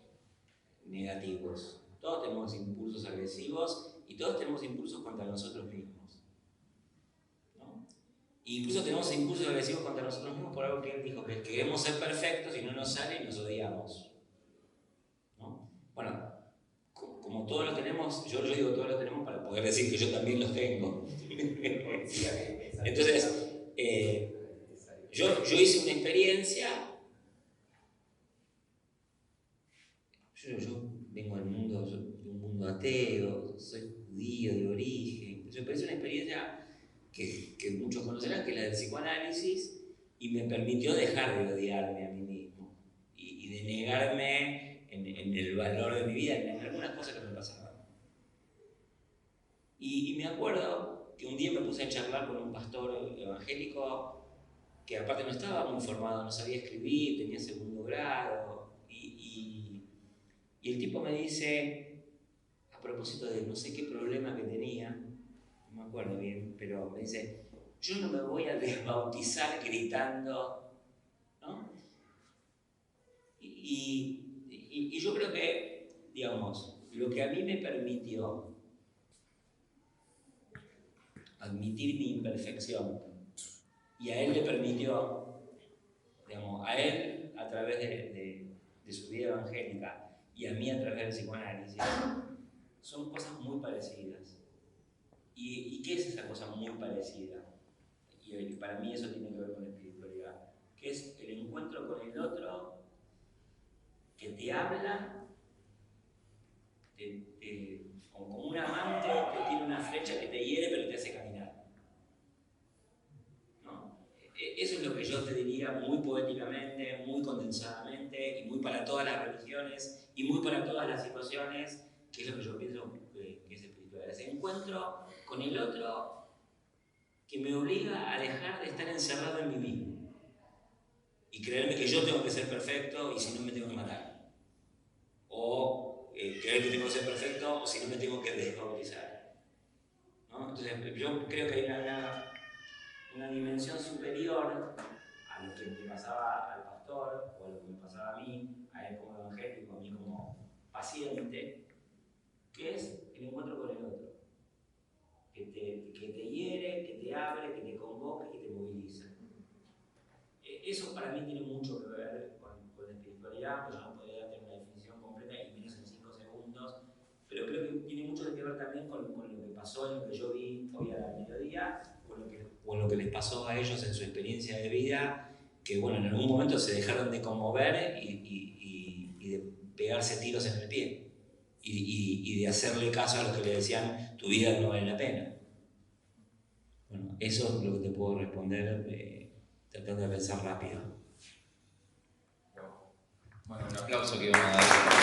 negativos, todos tenemos impulsos agresivos y todos tenemos impulsos contra nosotros mismos, ¿no? Incluso tenemos impulsos agresivos contra nosotros mismos por algo que él dijo, que queremos ser perfectos y no nos sale y nos odiamos, ¿no? Bueno, como todos los tenemos, yo digo todos los tenemos para poder decir que yo también los tengo. Entonces, yo hice una experiencia, yo vengo del mundo, de un mundo ateo, soy judío de origen, pero es una experiencia que muchos conocerán, que es la del psicoanálisis, y me permitió dejar de odiarme a mí mismo y de negarme en el valor de mi vida, en algunas cosas que me pasaban. Y me acuerdo que un día me puse a charlar con un pastor evangélico que aparte no estaba muy formado, no sabía escribir, tenía segundo grado, y el tipo me dice, a propósito de no sé qué problema que tenía, no me acuerdo bien, pero me dice, yo no me voy a desbautizar gritando, ¿no? Y yo creo que, digamos, lo que a mí me permitió admitir mi imperfección y a él le permitió, digamos, a él a través de su vida evangélica y a mí a través del psicoanálisis, son cosas muy parecidas. ¿Y qué es esa cosa muy parecida? Y para mí eso tiene que ver con la espiritualidad, que es el encuentro con el otro que te habla, como un amante que tiene una flecha que te hiere pero te hace caminar, ¿no? Eso es lo que yo te diría muy poéticamente, muy condensadamente y muy para todas las religiones y muy para todas las situaciones, que es lo que yo pienso que es espiritual. Ese encuentro con el otro que me obliga a dejar de estar encerrado en mí mismo y creerme que yo tengo que ser perfecto y si no me tengo que matar. O creer que tengo que ser perfecto o si no me tengo que desbautizar, ¿no? Entonces yo creo que hay una dimensión superior a lo que le pasaba al pastor o a lo que me pasaba a mí, a él como evangélico, a mí como paciente, que es el encuentro con el otro, que te hiere, que te abre, que te convoca, que te moviliza. Eso para mí tiene mucho que ver con la espiritualidad, pues yo no podría tener una definición completa y menos en 5 segundos, pero creo que tiene mucho que ver también con lo que pasó en lo que yo vi hoy al mediodía, con lo que les pasó a ellos en su experiencia de vida, que bueno, en algún momento se dejaron de conmover y de pegarse tiros en el pie y de hacerle caso a los que le decían tu vida no vale la pena. Bueno, eso es lo que te puedo responder tratando de pensar rápido. Bueno, un aplauso que iban a dar.